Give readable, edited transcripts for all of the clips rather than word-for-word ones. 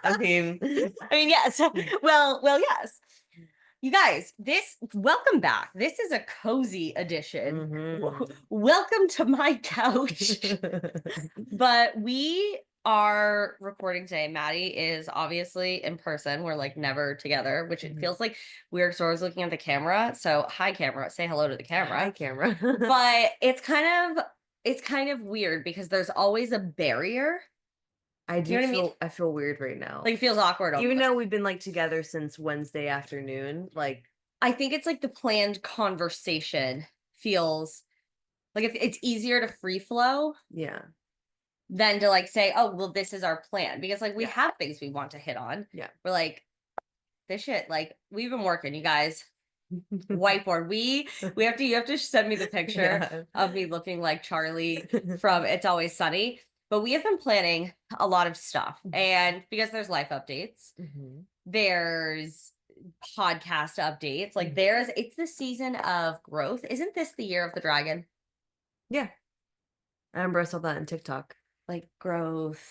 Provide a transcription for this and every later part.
I mean, yes. Well, yes. You guys, welcome back. This is a cozy edition. Welcome to my couch. But we are recording today. Maddie is obviously in person. We're like never together, which it feels like we're sort of looking at the camera. So hi camera, say hello to the camera. Hi, camera. But it's kind of weird because there's always a barrier. I do You know what I feel mean? I feel weird right now. Like it feels awkward. Even Almost. though we've been like together since Wednesday afternoon, like I think it's like the planned conversation feels like it's easier to free flow yeah. than to like say, oh, well, this is our plan. Because like we have things we want to hit on. Yeah. We're like, this shit, like we've been working, you guys. Whiteboard. You have to send me the picture of me looking like Charlie from It's Always Sunny. But we have been planning a lot of stuff. And because there's life updates, there's podcast updates. Like it's the season of growth. Isn't this the year of the dragon? Yeah. I remember I saw that on TikTok. Like growth,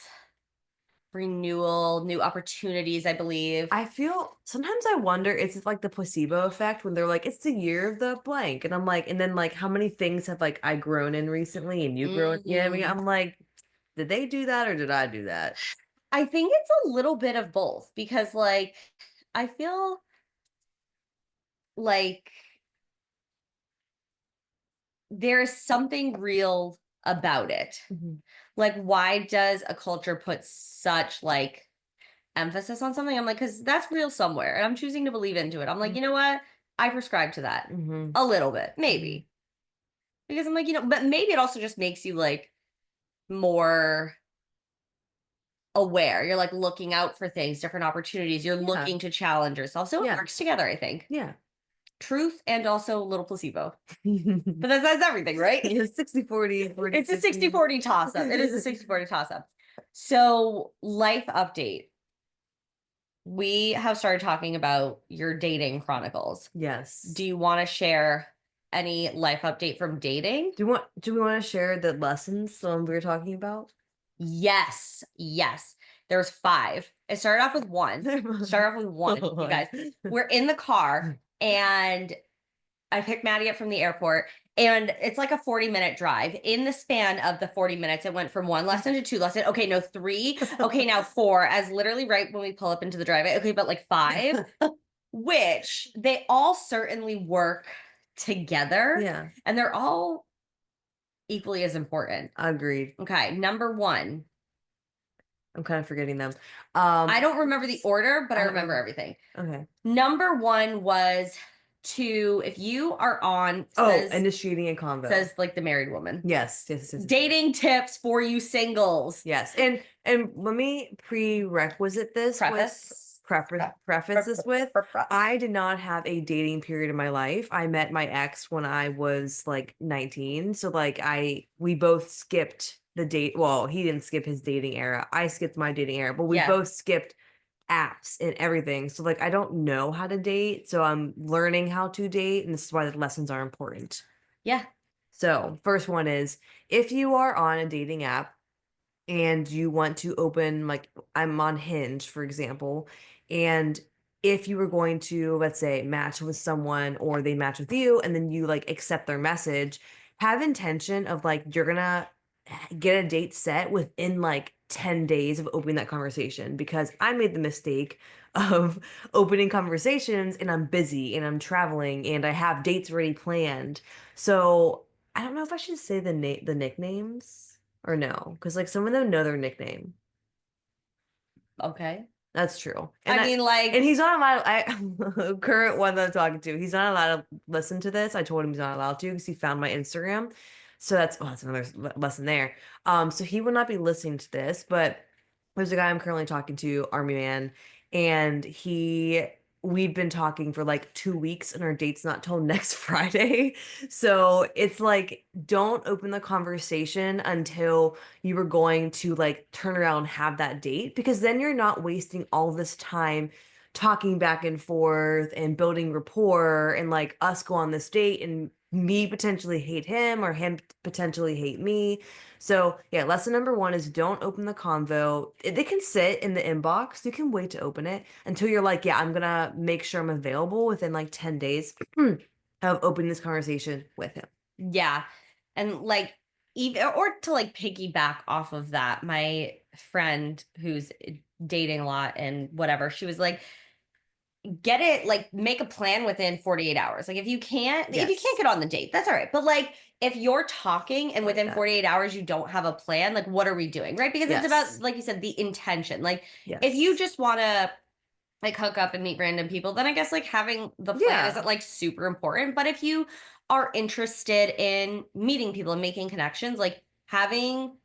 renewal, new opportunities, I believe. I feel sometimes I wonder, it's like the placebo effect when they're like, it's the year of the blank. And I'm like, and then like how many things have like I grown in recently and you grown? You know what I mean? I'm like, did they do that or did I do that? I think it's a little bit of both because like I feel like there is something real about it. Like, why does a culture put such like emphasis on something? I'm like, because that's real somewhere, and I'm choosing to believe into it. I'm like, you know what? I prescribe to that a little bit, maybe, because I'm like, but maybe it also just makes you like more aware. You're like looking out for things, different opportunities. You're looking to challenge yourself. So it works together, I think. Yeah. Truth and also a little placebo. But that's everything, right? It's 60-40. It's a 60-40 toss-up. It is a 60-40 toss-up. So, life update. We have started talking about your dating chronicles. Yes. Do you want to share any life update from dating? Do we want to share the lessons we were talking about? Yes. There's 5. It started off with 1. You guys. We're in the car and I picked Maddie up from the airport and it's like a 40-minute drive. In the span of the 40 minutes, it went from 1 lesson to 2 lessons. Okay, no, 3. Okay, now 4, as literally right when we pull up into the driveway. Okay, but like 5, which they all certainly work together. Yeah. And they're all equally as important. Agreed. Okay, number 1. I'm kind of forgetting them. I don't remember the order, but I remember everything. Okay. Number 1 was if you are on initiating a convo. Says like the married woman. Yes. Dating tips for you singles. Yes. And let me prerequisite this preface this with I did not have a dating period in my life. I met my ex when I was like 19. So like we both skipped the date. Well, he didn't skip his dating era. I skipped my dating era, but we both skipped apps and everything. So like I don't know how to date. So I'm learning how to date, and this is why the lessons are important. Yeah. So first one is, if you are on a dating app and you want to open, like I'm on Hinge, for example, and if you were going to, let's say, match with someone or they match with you and then you like accept their message, have intention of like you're gonna get a date set within like 10 days of opening that conversation, because I made the mistake of opening conversations and I'm busy and I'm traveling and I have dates already planned. So I don't know if I should say the nicknames or no, because like some of them know their nickname. Okay. That's true. And and he's not allowed. Current one that I'm talking to, he's not allowed to listen to this. I told him he's not allowed to because he found my Instagram. So that's another lesson there. So he will not be listening to this, but there's a guy I'm currently talking to, Army Man, and we've been talking for like 2 weeks and our date's not till next Friday. So it's like, don't open the conversation until you were going to like turn around and have that date, because then you're not wasting all this time talking back and forth and building rapport and like us go on this date and me potentially hate him or him potentially hate me. So yeah, lesson number one is don't open the convo. They can sit in the inbox. You can wait to open it until you're like, yeah, I'm gonna make sure I'm available within like 10 days of opening this conversation with him. Yeah. And like even or to like piggyback off of that, my friend who's dating a lot and whatever, she was like, get it, like make a plan within 48 hours. Like if you can't Yes. get on the date, that's all right. But like if you're talking and I like within that. 48 hours you don't have a plan, like what are we doing? Right? Because it's about, Yes. like you said, the intention. Like if you Yes. just want to like hook up and meet random people, then I guess like having the plan isn't Yeah. like super important. But if you are interested in meeting people and making connections, like having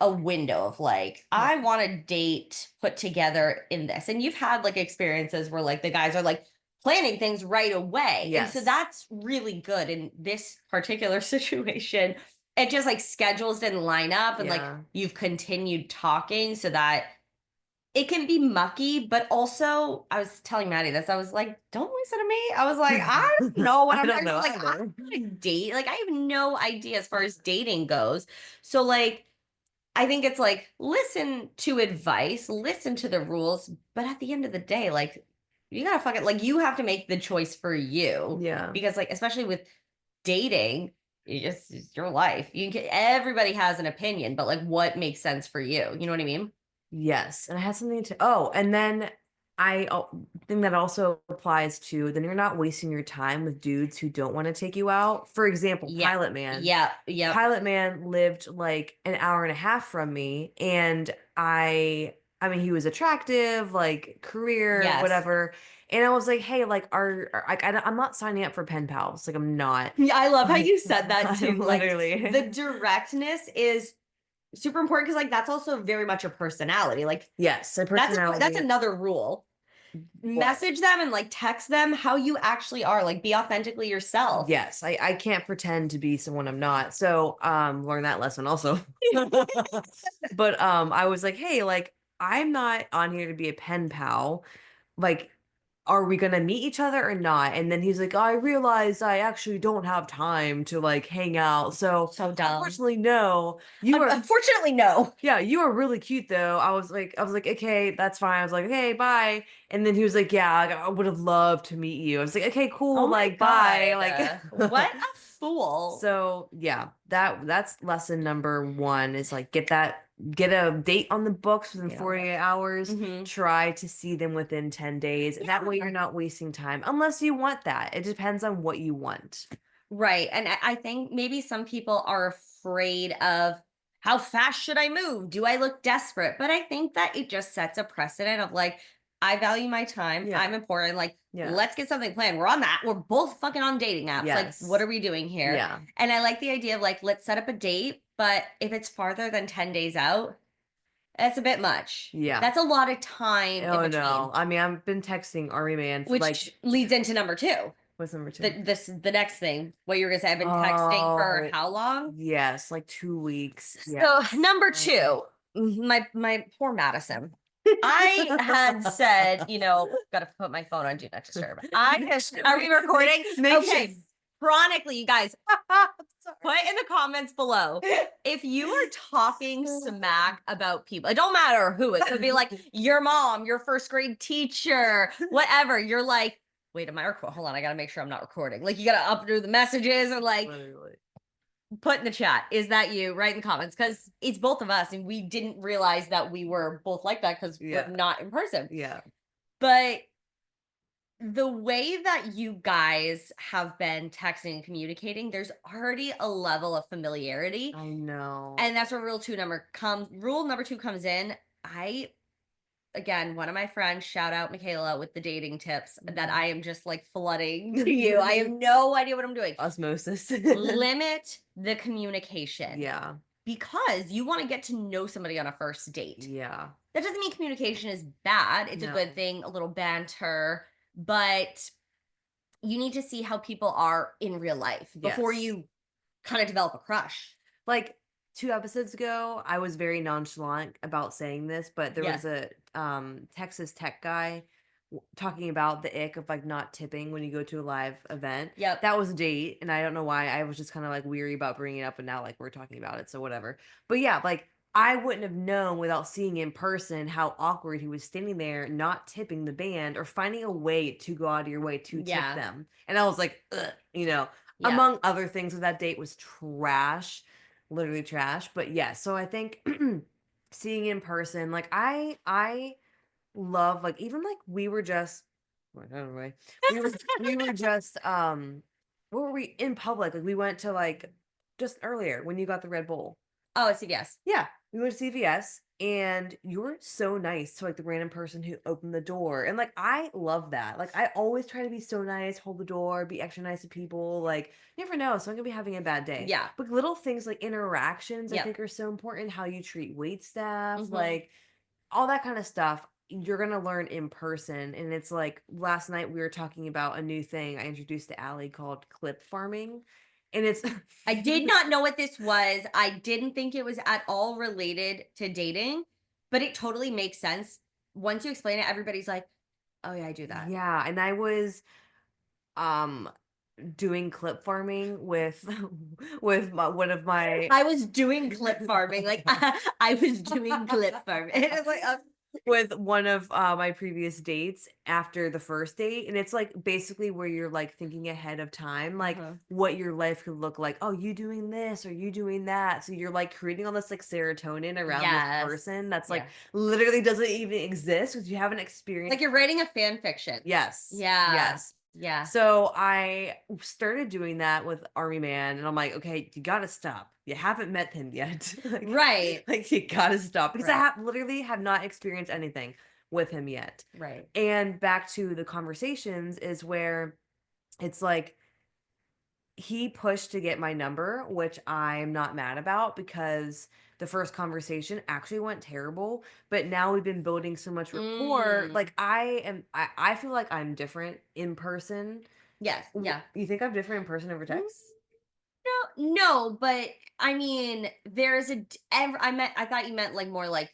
a window of like, Yeah. I want a date put together in this. And you've had like experiences where like the guys are like planning things right away. And so Yes. that's really good in this particular situation. It just like schedules didn't line up and like Yeah. you've continued talking so that it can be mucky, but also I was telling Maddie this. I was like, don't listen to me. I was like, I don't know what I I'm don't talking know about. Like, I'm either. not a date. Like, I have no idea as far as dating goes. So, like, I think it's like listen to advice, listen to the rules, but at the end of the day, like you gotta fucking like you have to make the choice for you Yeah. because like especially with dating, it's your life. You can everybody has an opinion, but like what makes sense for you? You know what I mean? Yes, and I had something to and then think that also applies to then you're not wasting your time with dudes who don't want to take you out. For example, Yeah, Pilot Man. yeah, yep, Pilot Man lived like an hour and a half from me, and I mean he was attractive, like career, yes. whatever. And I was like, hey, like like I'm not signing up for pen pals. Like I'm not. Yeah, I love how Like you said that too. I'm Like the literally directness is super important because like that's also very much your personality. Like yes, a that's personality. another rule. What? Message them and like text them how you actually are. Like be authentically yourself. Yes, I can't pretend to be someone I'm not. So, learn that lesson also. But I was like, "Hey, like I'm not on here to be a pen pal. Like are we gonna meet each other or not?" And then he's like, "I realized I actually don't have time to like hang out. So, So dumb. unfortunately, no. You are Unfortunately, no. yeah, you are really cute though." I was like, "Okay, that's fine." I was like, "Okay, bye." And then he was like, "Yeah, like, I would have loved to meet you." I was like, "Okay, cool, Oh my like bye." god. Like What a fool. so yeah, that's lesson number one is like get a date on the books within Yeah. 48 hours. Hmm. Try to see them within 10 days. That way you're Yeah. not wasting time unless you want that. It depends on what you want. Right. And I think maybe some people are afraid of how fast should I move? Do I look desperate? But I think that it just sets a precedent of like, I value my time. Yeah. I'm important. Like, Yeah. let's get something planned. We're on that. We're both fucking on dating apps. Like, what Yes. are we doing here? Yeah. And I like the idea of like, let's set up a date. But if it's farther than 10 days out, that's a bit much. Yeah. That's a lot of time in Oh between, no. I mean, I've been texting Army Man for like which leads into number two. what's number two? The next thing, what you were gonna say, I've been texting for Oh, how long? yes, like 2 weeks. Yeah. So number Oh. two, my poor Madison. I had said, gotta put my phone on do not disturb. Are we recording? Make sure. Okay. Chronically, you guys, Sorry. put in the comments below if you are talking smack about people. It don't matter who it could be, like your mom, your first grade teacher, whatever. You're like, wait, am I recording? Hold on, I gotta make sure I'm not recording. Like you gotta updo the messages and like Literally. put in the chat. Is that you? Write in comments because it's both of us, and we didn't realize that we were both like that because we're Yeah. not in person. Yeah. But the way that you guys have been texting and communicating, there's already a level of familiarity. I know. And that's where rule number two comes in. Again, one of my friends, shout out Michaela with the dating tips that I am just like flooding to you. I have no idea what I'm doing. Osmosis. Limit the communication Yeah. because you want to get to know somebody on a first date. Yeah. That doesn't mean communication is bad. It's a No. good thing, a little banter, but you need to see how people are in real life before Yes. you kind of develop a crush. Like 2 episodes ago, I was very nonchalant about saying this, but there Yeah. was a Texas tech guy talking about the ick of, like, not tipping when you go to a live event. Yep. That was a date, and I don't know why, I was just kinda, like, weary about bringing it up, and now, like, we're talking about it, so whatever. But yeah, like, I wouldn't have known without seeing in person how awkward he was standing there not tipping the band or finding a way to go out of your way to tip Yeah. them, and I was like, "Ugh," you know? Yeah. Among other things with that date was trash, literally trash, but yeah, so I think seeing in person, like, I love, like, even, like, we were just well, anyway, we were just, where were we? In public, like, we went to, like, just earlier when you got the Red Bull. Oh, I see, yes. Yeah, we went to CVS, and you were so nice to, like, the random person who opened the door, and, like, I love that. Like, I always try to be so nice, hold the door, be extra nice to people, like, you never know, someone could be having a bad day. Yeah. But little things like interactions, I Yep. think, are so important, how you treat wait staff, Mhm. like, all that kind of stuff, you're gonna learn in person, and it's like, last night we were talking about a new thing I introduced to Allie called clip farming, and it's I did not know what this was. I didn't think it was at all related to dating, but it totally makes sense. Once you explain it, everybody's like, "Oh yeah, I do that." Yeah, and I was, um, doing clip farming with with one of my I was doing clip farming. Like I was doing clip farming. And it's like, with one of, my previous dates after the first date, and it's, like, basically where you're, like, thinking ahead of time, like, uh-huh. what your life could look like. "Oh, you doing this, or you doing that." So you're, like, creating all this, like, serotonin around this Yes. person that's, like, Yeah. literally doesn't even exist because you haven't Like experienced. you're writing a fan fiction. Yes, Yeah. yes. Yeah. So I started doing that with Army Man, and I'm like, "Okay, you gotta stop. You haven't met him yet. Like Right. like, you gotta stop," because I Right. literally have not experienced anything with him yet. Right. And back to the conversations is where it's like he pushed to get my number, which I'm not mad about because the first conversation actually went terrible, but now we've been building so much rapport. Mm. Like, I feel like I'm different in person. Yes. Yeah. You think I'm different in person over Mm, text? no, no, but I mean, there's I thought you meant like more like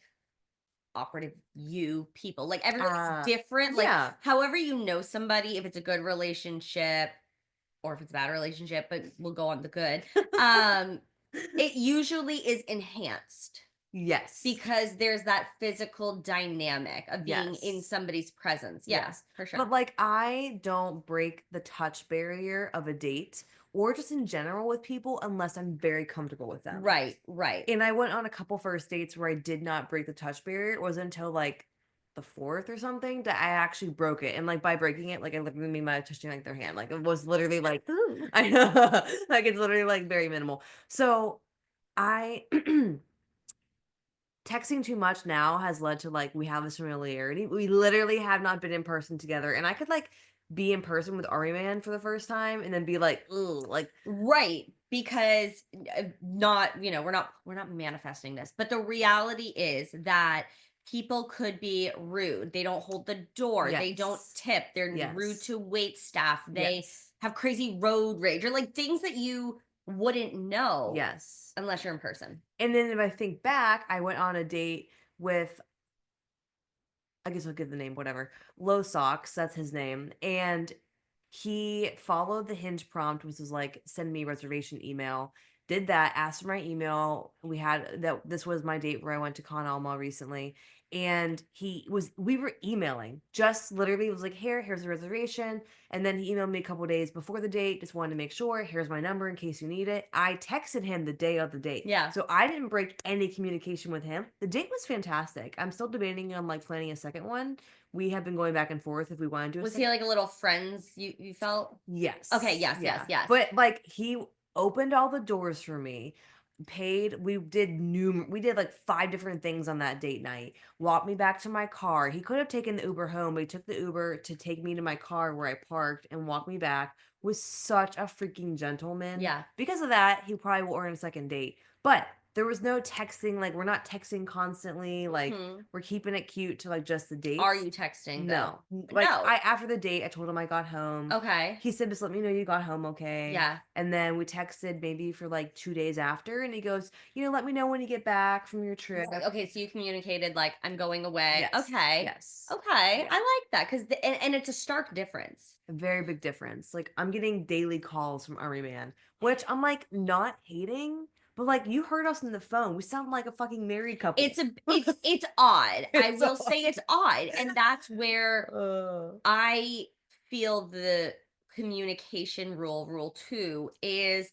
operative you people. Like everybody's different. Like Yeah. however you know somebody, if it's a good relationship or if it's a bad relationship, but we'll go on the good. Um, it usually is enhanced Yes. because there's that physical dynamic of being in Yes. somebody's presence. Yeah, Yes. for sure. But, like, I don't break the touch barrier of a date or just in general with people unless I'm very comfortable with them. Right, right. And I went on a couple first dates where I did not break the touch barrier. It wasn't until, like, the 4th or something that I actually broke it, and, like, by breaking it, like, I literally mean by touching, like, their hand, like, it was literally, like Ooh. I know, like, it's literally, like, very minimal. So, I texting too much now has led to, like, we have this familiarity. We literally have not been in person together, and I could, like, be in person with Army Man for the first time and then be like, "Ooh," like. Right, because not, we're not manifesting this, but the reality is that people could be rude. They don't hold the door, they don't Yes. tip, they're rude Yes. to wait staff, they Yes. have crazy road rage or like things that you wouldn't know Yes. unless you're in person. And then if I think back, I went on a date with, I guess I'll give the name, whatever. Low Socks, that's his name. And he followed the Hinge prompt, which was like, send me a reservation email. Did that, asked for my email. We had that, this was my date where I went to Con Alma recently. And we were emailing, just literally was like, here's the reservation. And then he emailed me a couple days before the date, just wanted to make sure, here's my number in case you need it. I texted him the day of the date. Yeah. So I didn't break any communication with him. The date was fantastic. I'm still debating on, like, planning a second one. We have been going back and forth if we want to do a Was he second. like a little friends you felt? Okay, Yes. yes, yes, Yeah. yes. But, like, he opened all the doors for me, paid we did, like, 5 different things on that date night, walked me back to my car. He could have taken the Uber home, but he took the Uber to take me to my car where I parked and walk me back. Was such a freaking gentleman. Yeah. Because of that, he probably will earn a second date. But there was no texting, like, we're not texting constantly, like, Mhm. we're keeping it cute to, like, just the Are dates. you texting though? No. Like, No. I after the date, I told him I got home. Okay. He said, "Just let me know you got home okay." Yeah. And then we texted maybe for, like, 2 days after, and he goes, "Let me know when you get back from your trip." Right, okay, so you communicated, like, "I'm going away." Yes. Okay. Yes. Okay, Yeah. I like that 'cause and it's a stark difference. A very big difference. Like, I'm getting daily calls from Army Man, which I'm, like, not hating, but, like, you heard us on the phone. We sound like a fucking married couple. It's odd. I It's will so say it's odd, and that's where uh, I feel the communication rule 2 is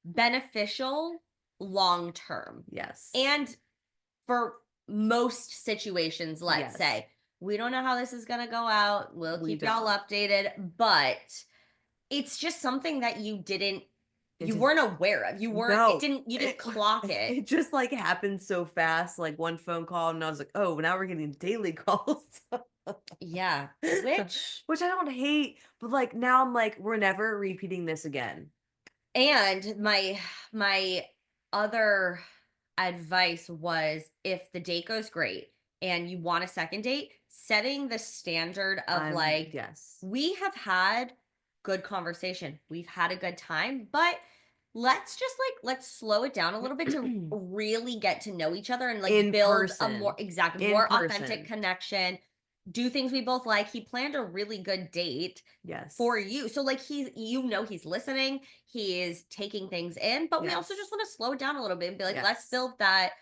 beneficial long term. yes. And for most situations, let's Yes. say, we don't know how this is going to go out. We'll We keep y'all don't. updated, but it's just something that It you just weren't aware of. no. You didn't It clock it. it just, like, happened so fast, like, one phone call, and I was like, "Oh, now we're getting daily calls." Yeah. Which Which I don't hate, but, like, now I'm like, "We're never repeating this again." And my other advice was if the date goes great and you want a second date, setting the standard of like, Yes. we have had good conversation. We've had a good time, but let's slow it down a little bit to really get to know each other and like In build a more person. exact, In more authentic person. connection. Do things we both like. He planned a really good date for Yes. you. So like he's listening, he is taking things in, but we also Yes. just want to slow it down a little bit and be like, let's Yes. build that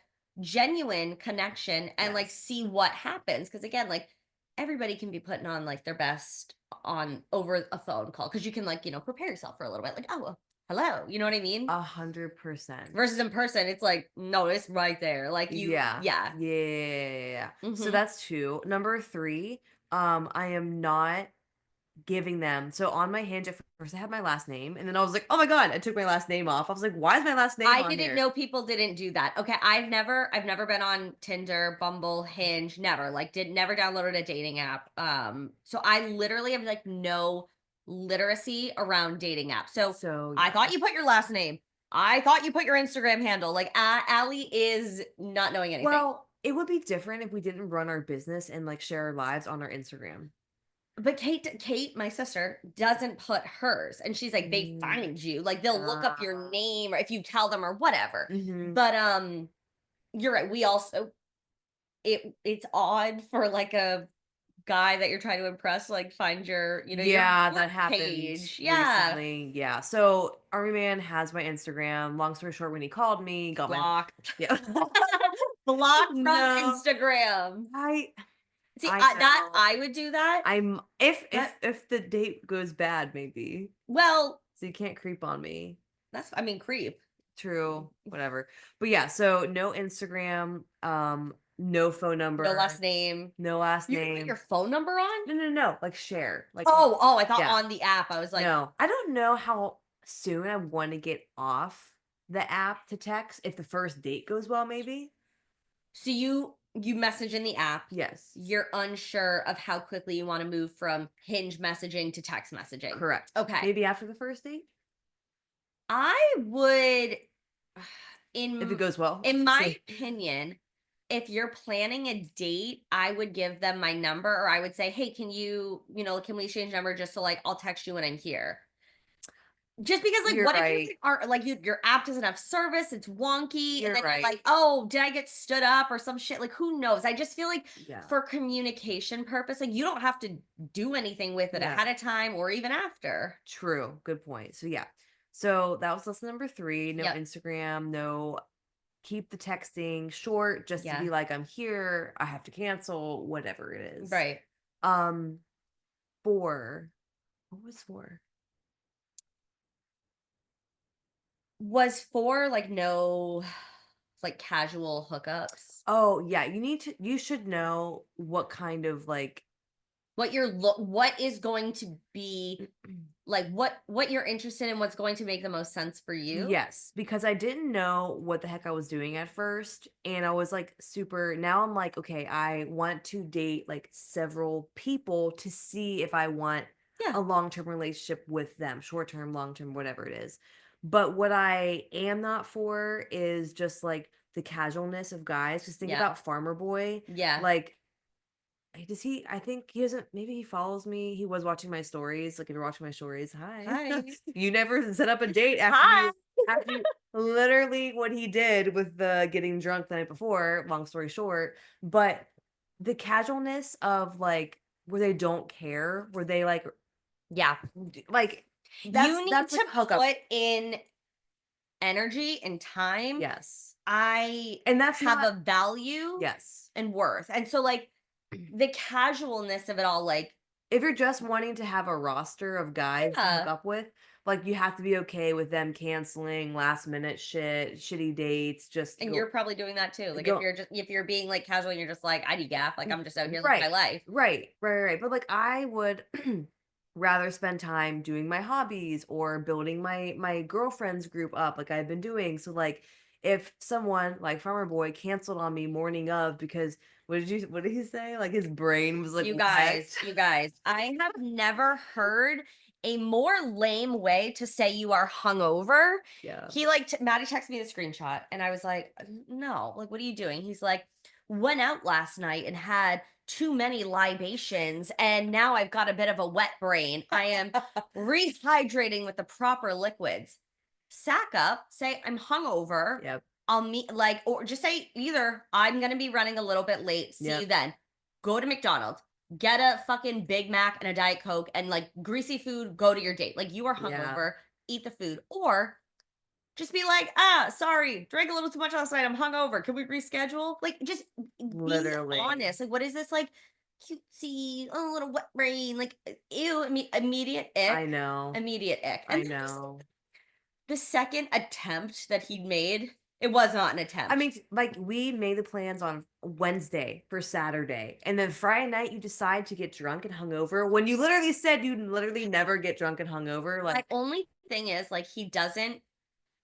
genuine connection and like Yes. see what happens. Cause again, like everybody can be putting on like their best on over a phone call because you can like, prepare yourself for a little bit. Like, oh, hello. You know what I mean? 100%. Versus in person, it's like, no, it's right there. Like Yeah. yeah. Yeah. So Hmm. that's 2. Number 3, I am not giving them so on my Hinge at first I had my last name, and then I was like, "Oh my god," I took my last name off. I was like, "Why is my last name I on didn't here?" know people didn't do that. Okay, I've never been on Tinder, Bumble, Hinge, never. Like did never downloaded a dating app. So I literally have like no literacy around dating apps. So So, I yeah. thought you put your last name. I thought you put your Instagram handle. Like Allie is not knowing anything. Well, it would be different if we didn't run our business and, like, share our lives on our Instagram. But Kate, my sister, doesn't put hers, and she's like, "They Mm, find you, like, they'll look up your ah, name or if you tell them or whatever." mhm. But, you're right, we also it's odd for, like, a guy that you're trying to impress, like, find your Yeah, work that happened page. Yeah. recently, yeah. So, Army Man has my Instagram. Long story short, when he called me, got my Block. yeah. Block from No, Instagram. I See, I that know. I would do that, I'm if but if if the date goes bad, maybe. well, So you can't creep on me. I mean, creep. True, whatever. But yeah, so no Instagram, no phone No last number, name. no last You can put your name. phone number on? No, no, no, like share. Like Oh, I thought yeah. on the app. I was like, No. I don't know how soon I want to get off the app to text if the first date goes well, maybe. so you message in the app. Yes. You're unsure of how quickly you want to move from Hinge messaging to text messaging. Correct. Okay. Maybe after the first date? I would If it in goes well, in my obviously. opinion, if you're planning a date, I would give them my number or I would say, "Hey, can we exchange number just so like I'll text you when I'm here." Just because, like, You're what if you right. are like your app doesn't have service, it's wonky, and You're then you're right. like, "Oh, did I get stood up or some shit?" Like, who knows? I just feel like Yeah. for communication purpose, like, you don't have to do anything with it Yeah. ahead of time or even after. True. Good point. So yeah. So that was lesson number 3. No Yep. Instagram, no keep the texting short just to be Yeah. like, I'm here, I have to cancel, whatever it is. Right. Um, 4. What was 4? Was for, like, no, like, casual hookups? Oh, yeah, you should know what kind of like What is going to be like, what you're interested in, what's going to make the most sense for you? yes, because I didn't know what the heck I was doing at first. And I was like super, now I'm like, okay, I want to date like several people to see if I want Yeah. a long term relationship with them, short term, long term, whatever it is. But what I am not for is just like the casualness of guys. Just think Yeah. about Farmer Boy, Yeah. like, does he I think he doesn't maybe he follows me. He was watching my stories. Like, if you're watching my stories, hi. Hi. You never set up a date Hi. after you literally what he did with the getting drunk the night before, long story short, but the casualness of, like, where they don't care, where they, Yeah. like, You need that's like to a hookup. put in energy and time. Yes. I And that's have not a value yes. and worth. And so like the casualness of it all, like, If you're just wanting to have a roster of guys to hook yeah. up with, like, you have to be okay with them canceling last minute shit, shitty dates, just And you're probably doing that too. Like go if you're being like casual and you're just like, I need gaff, like I'm just out here living my right, life. right. But, like, I would rather spend time doing my hobbies or building my girlfriends group up like I've been doing. So, like, if someone like Farmer Boy canceled on me morning of because what did he say? Like, his brain was, like, wrecked. You guys, I have never heard a more lame way to say you are hungover. Yeah. He like Maddie texted me the screenshot and I was like, no, like what are you doing? He's like, went out last night and had too many libations and now I've got a bit of a wet brain. I am rehydrating with the proper liquids. Sack up, say I'm hungover. Yep, I'll meet like, or just say either I'm gonna be running a little bit late. See you yep, then. Go to McDonald's, get a fucking Big Mac and a Diet Coke and like greasy food, go to your date. Like you are yeah, hungover, eat the food. Or just be like, sorry, drank a little too much last night. I'm hungover. Can we reschedule? Like, just be literally. honest. Like, what is this like cutesy, a little wet brain? Like, ew, immediate I ick. know, Immediate ick. And I then just know. the second attempt that he made, it was not an I attempt. mean, like, we made the plans on Wednesday for Saturday, and then Friday night, you decide to get drunk and hungover when you literally said you'd literally never get drunk and hungover, My like only thing is, like, he doesn't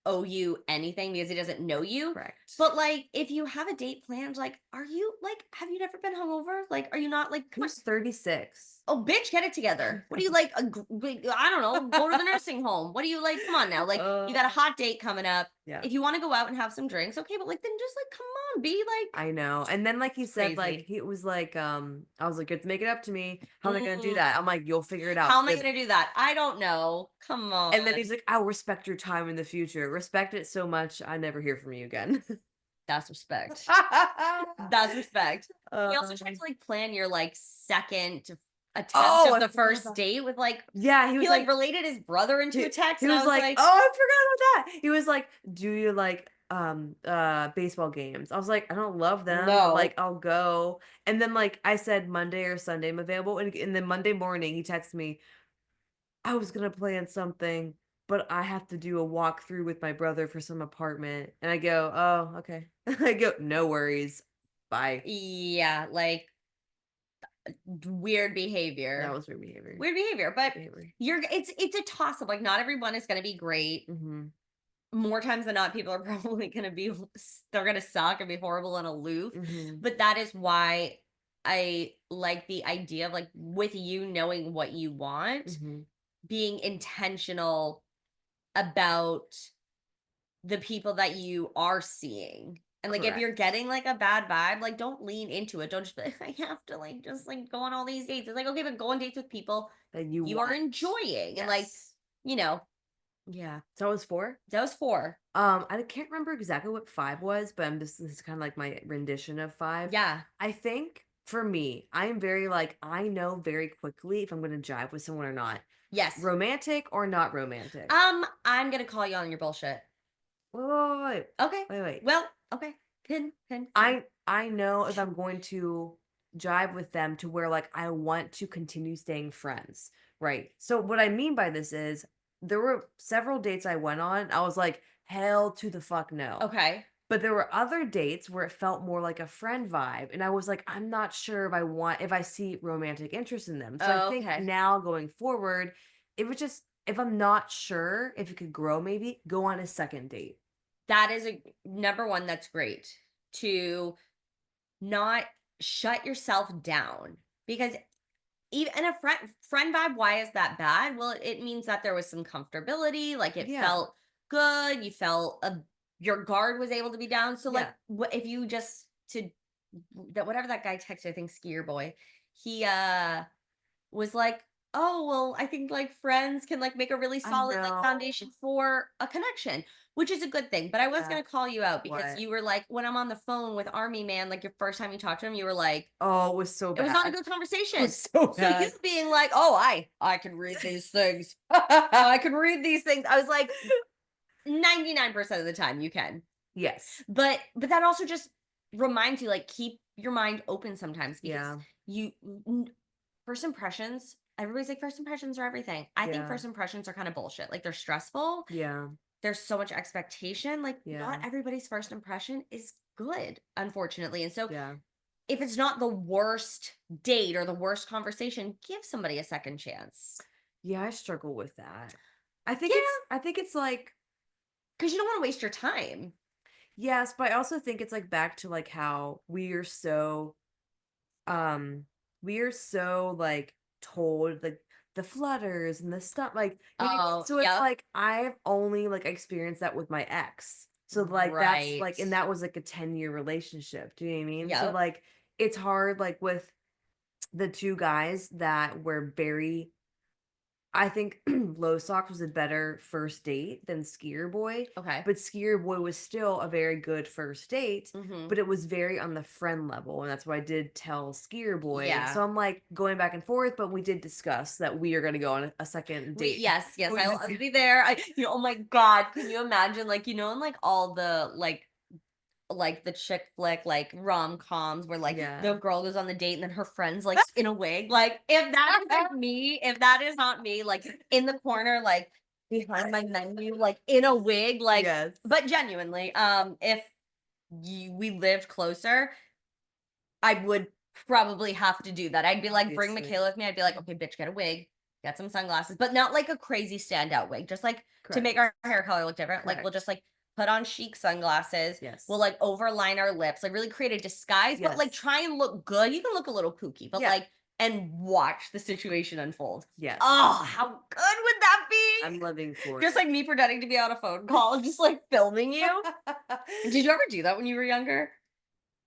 owe you anything because he doesn't know you. correct. But like, if you have a date planned, like, are you like, have you never been hungover? Like, are you not like, He come on, was 36. oh, bitch, get it together. What do you like? I don't know. Go to the nursing home. What do you like? Come on now. Like, you got a Uh, hot date coming up. yeah, If you want to go out and have some drinks, okay, but like, then just like, come on, be like I know, and then, like he said, like, crazy. he was like, I was like, "You have to make it up to me. How am I gonna do Mm, that?" I'm like, "You'll figure it out." how am I Because going to do that? I don't know. Come on. and then he's like, "I'll respect your time in the future. Respect it so much, I never hear from you again." That's respect. That's respect. He also tried Um, to, like, plan your, like, second attempt oh, of I the forgot first about date with, like yeah, he he, was like, like related his brother into a text, he and I was was like, like, "Oh, I forgot about that." He was like, "Do you like, baseball games?" I was like, "I don't love them, but, "No." like, I'll go." And then, like, I said Monday or Sunday I'm available, and then Monday morning, he texts me, "I was gonna plan something, but I have to do a walkthrough with my brother for some apartment." And I go, "Oh, okay." I go, "No worries. Bye." Yeah, like, weird That behavior. was weird behavior. Weird behavior, but Weird behavior. it's a toss-up, like, not everyone is gonna be great. Mhm. More times than not, people are probably gonna be they're gonna suck and be horrible and aloof, Mhm. but that is why I like the idea of, like, with you knowing what you want, Mhm. being intentional about the people that you are seeing. And like if you're Correct. getting like a bad vibe, like don't lean into it. Don't just be like, I have to like just like go on all these dates. It's like, okay, but go on dates with people That you you are want. enjoying. And like, Yes. you know, Yeah. So it was 4? those four. I can't remember exactly what 5 was, but this is kinda like my rendition of 5. Yeah. I think for me, I am very, like, I know very quickly if I'm gonna jive with someone or not. Yes. Romantic or not romantic. I'm gonna call you on your bullshit. Wait, wait, wait, Okay. wait, wait. Well, okay. Pin. I know if I'm going to jive with them to where, like, I want to continue staying friends, right? So what I mean by this is there were several dates I went on, I was like, "Hell to the fuck no." Okay. But there were other dates where it felt more like a friend vibe, and I was like, "I'm not sure if I see romantic interest in them." So I think Okay. now going forward, it was just if I'm not sure if it could grow maybe, go on a second date. That is a number one, that's great to not shut yourself down because even and a friend vibe, why is that bad? Well, it means that there was some comfortability, like it Yeah. felt good, you felt a your guard was able to be down. So like Yeah. what if you just to that whatever that guy texted, I think skier boy, he was like, "Oh, well, I think like friends can like make a really I solid like know. foundation for a connection," which is a good thing. But I was Yeah. gonna call you out because What? you were like, when I'm on the phone with Army Man, like your first time you talked to him, you were like, Oh, it was so it was not a bad. good It conversation. was so So you bad. being like, "Oh, I can read these things. I can read these things." I was like, 99% of the time you can. Yes. But that also just reminds you, like, keep your mind open sometimes because Yeah. you first impressions, everybody's like first impressions are everything. I think Yeah. first impressions are kind of bullshit. Like they're stressful. Yeah. There's so much expectation. Like not Yeah. everybody's first impression is good, unfortunately. And so Yeah. if it's not the worst date or the worst conversation, give somebody a second chance. Yeah, I struggle with that. Yeah, I think it's like because you don't want to waste your time. yes, but I also think it's like back to like how um we are so like told like the flutters and the stuff like Oh, so it's yep. like I've only like experienced that with my ex. So like that's Right. like and that was like a 10-year relationship. Do you know what I mean? So Yep. like it's hard like with the two guys that were very I think Low Socks was a better first date than Skier Boy, Okay. but Skier Boy was still a very good first date, Hmm. but it was very on the friend level, and that's what I did tell Skier Boy. Yeah. So I'm like going back and forth, but we did discuss that we are going to go on a second We date. yes, yes, We I'll just be there. Oh my god, can you imagine, like, in, like, all the, like, the chick flick, like, rom-coms where, like, yeah. the girl goes on the date and then her friend's, like, in a wig, like, if that isn't me, if that is not me, like, in the corner, like, behind my menu, like, in a wig, like Yes. but genuinely, if we lived closer, I would probably have to do that. I'd be like, bring Obviously. Michaela with me. I'd be like, okay, bitch, get a wig, get some sunglasses, but not like a crazy standout wig, just like to make Correct. our hair color look different. Like, we'll Correct. just like put on chic sunglasses. We'll Yes. like overline our lips, like really create a disguise, but like Yes. try and look good. You can look a little kooky, but Yeah. like, and watch the situation unfold. Yes. Oh, how good would that I'm be? living for Just like me pretending to be on a phone call and just like filming you. it. Did you ever do that when you were younger?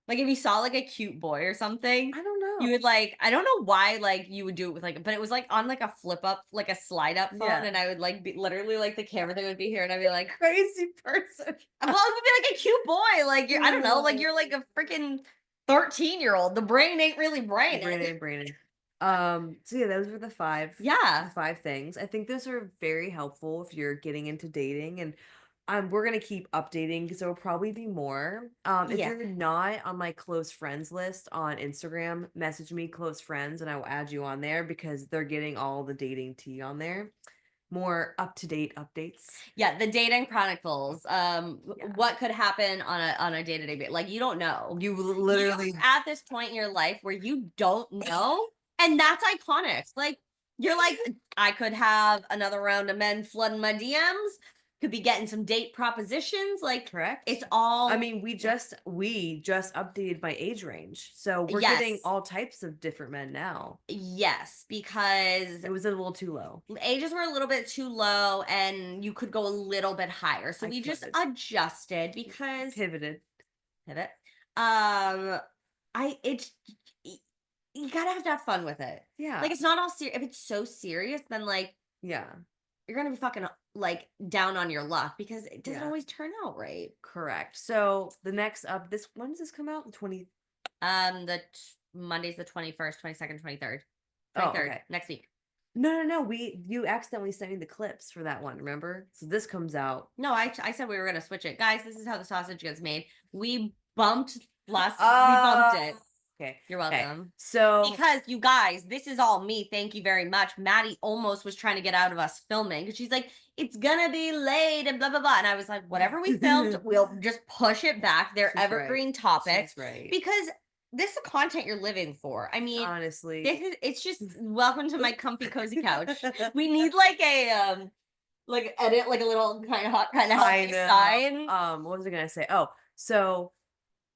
Like, if you saw, like, a cute boy or something, I don't know. you would, like I don't know why, like, you would do it with, like but it was, like, on, like, a flip up like, a slide up phone, Yeah. and I would, like, be literally, like, the camera thing would be here, and I'd be like Crazy person. well, it would be, like, a cute boy, like, you're I don't know, like, Oh. you're, like, a freaking 13-year-old. The brain ain't really braining. Brandon. So yeah, those were the Yeah. 5 things. I think those are very helpful if you're getting into dating and we're gonna keep updating because there will probably be more. If Yeah. you're not on my close friends list on Instagram, message me close friends and I will add you on there because they're getting all the dating tea on there. More up to date updates. Yeah, the dating chronicles, Yeah. what could happen on a day-to-day ba like, you don't know. You You're literally at this point in your life where you don't know, and that's iconic. Like, you're like, I could have another round of men flooding my DMs, could be getting some date propositions, like, correct. it's I all mean, we just updated my age range. So we're getting yes, all types of different men now. yes, because It was a little too low. ages were a little bit too low and you could go a little bit higher. So I we just could. adjusted because Pivoted. pivot. Um, I it's y- you gotta have to have fun with it. Yeah. Like it's not all serious. If it's so serious, then like Yeah. you're gonna be fucking like down on your luck because it doesn't Yeah. always turn out right. Correct. So the next up this when does this come out? The 20 Monday's the 21st, 22nd, 23rd. Oh, 23rd okay. next week. No. We you accidentally sent me the clips for that one, remember? So this comes out. No, I said we were gonna switch it, guys. This is how the sausage gets made. We bumped Uh it. okay. You're Okay. welcome. So Because you guys, this is all me. Thank you very much. Maddie almost was trying to get out of us filming because she's like, it's gonna be late and blah blah blah. And I was like, whatever we filmed, we'll just push it back. They're she's right. evergreen topics She's right. because this is the content you're living for. I mean, Honestly. it's just welcome to my comfy cozy couch. We need like a like edit like a little kind of hot kind of I healthy know. sign. What was I gonna say? Oh, so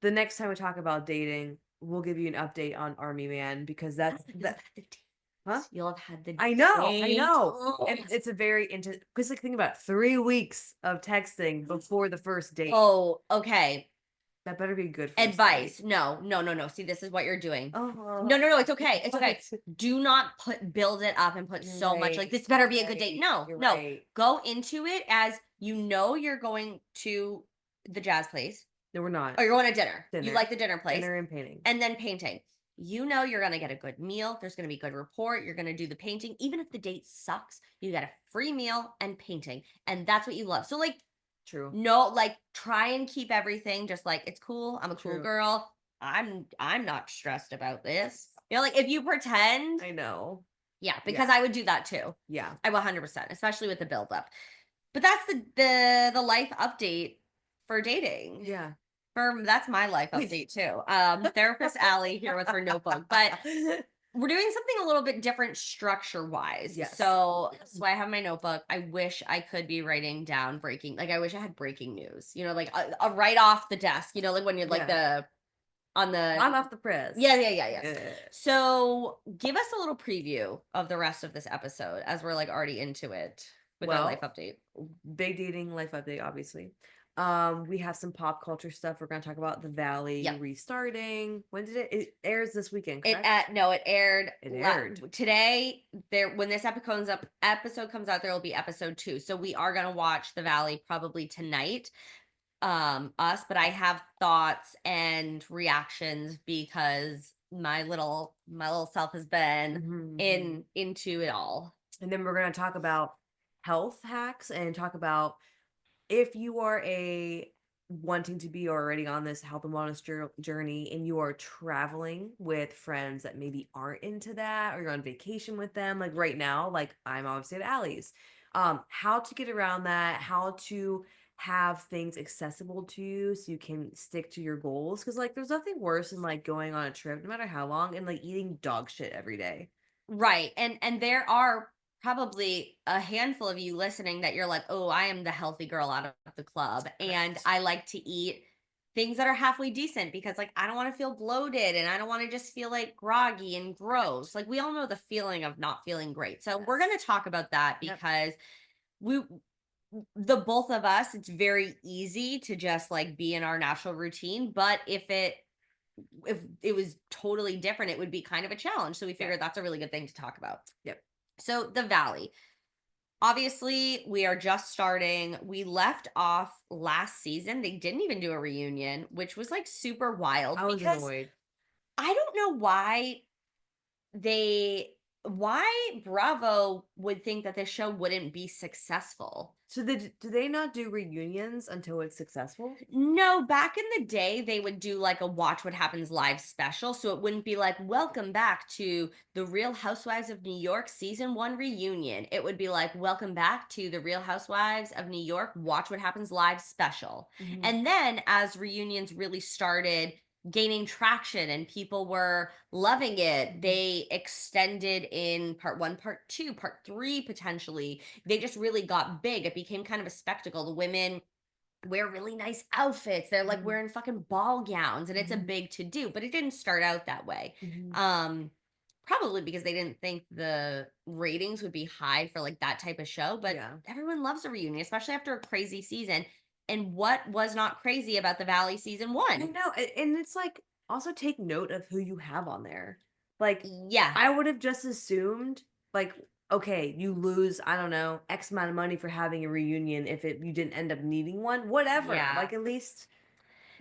the next time we talk about dating, we'll give you an update on Army Man because that's I don't know that. that 15. Huh? You'll have had the I know, I date. know. And Oh, it's a very into because like think about it, 3 weeks of texting before the first date. oh, okay. That better be good first date. Advice. No, no, no, no. See, this is what you're doing. Oh, No, no, no. It's okay. It's okay. what? Do not build it up and put You're so much right. like this better be a You're good date. right. No, You're no. right. Go into it as you know you're going to the jazz place No, we're not. or you're going to dinner. You Dinner. like the dinner place Dinner and painting. and then painting. You know you're going to get a good meal. There's going to be good rapport. You're going to do the painting. Even if the date sucks, you get a free meal and painting. And that's what you love. So, like, True. no, like try and keep everything just like it's cool. I'm a cool True. girl. I'm not stressed about this. You know, like if you pretend, I know. yeah, Yeah. because I would do that too. Yeah. I will 100%, especially with the build up. But that's the life update for dating. Yeah. For that's my life update too. Therapist Allie here with her notebook, but we're doing something a little bit different structure wise. Yes. So I have my notebook. I wish I could be writing down like I wish I had breaking news, like a right off the desk, like when you're like Yeah. on the, Hot off the press. yeah, yeah, yeah, yeah. Yeah. So give us a little preview of the rest of this episode as we're like already into it with our life Well, update. big dating life update, obviously. We have some pop culture stuff. We're gonna talk about the Valley Yep. restarting. When did it airs this weekend, It correct? no, it aired It aired. today. There when this episode comes out, there will be episode 2. So we are gonna watch The Valley probably tonight. But I have thoughts and reactions because my little self has been Mhm. into it all. And then we're gonna talk about health hacks and talk about if you are a wanting to be already on this health and wellness journey and you are traveling with friends that maybe aren't into that or you're on vacation with them like right now like I'm obviously at Allie's, how to get around that, how to have things accessible to you so you can stick to your goals because like there's nothing worse than like going on a trip no matter how long and like eating dog shit every day. Right. And there are probably a handful of you listening that you're like, "Oh, I am the healthy girl out of the club and Correct. I like to eat things that are halfway decent because like I don't want to feel bloated and I don't want to just feel like groggy and gross." Like we all know the feeling of not feeling great. So we're Yes. going to talk about that Yep. because we the both of us it's very easy to just like be in our natural routine, but if it was totally different, it would be kind of a challenge. So we Yeah. figured that's a really good thing to talk about. Yep. So the Valley. Obviously, we are just starting. We left off last season. They didn't even do a reunion, which was like super wild I was because annoyed. I don't know they why Bravo would think that this show wouldn't be successful. So do they not do reunions until it's successful? No, back in the day, they would do like a Watch What Happens Live special. So it wouldn't be like, welcome back to the Real Housewives of New York season 1 reunion. It would be like, welcome back to the Real Housewives of New York Watch What Happens Live special. Mhm. And then as reunions really started gaining traction and people were loving it, Mhm. they extended in part 1, part 2, part 3 potentially. They just really got big. It became kind of a spectacle. The women wear really nice outfits. They're like Mhm. wearing fucking ball gowns and it's a Mhm. big to do, but it didn't start out that way. Mhm. Um Probably because they didn't think the ratings would be high for like that type of show, but Yeah. everyone loves a reunion, especially after a crazy season. And what was not crazy about the Valley season I 1? know, and it's like also take note of who you have on there. Like Yeah. I would have just assumed like okay, you lose, I don't know, X amount of money for having a reunion if you didn't end up needing one, whatever. Yeah. Like at least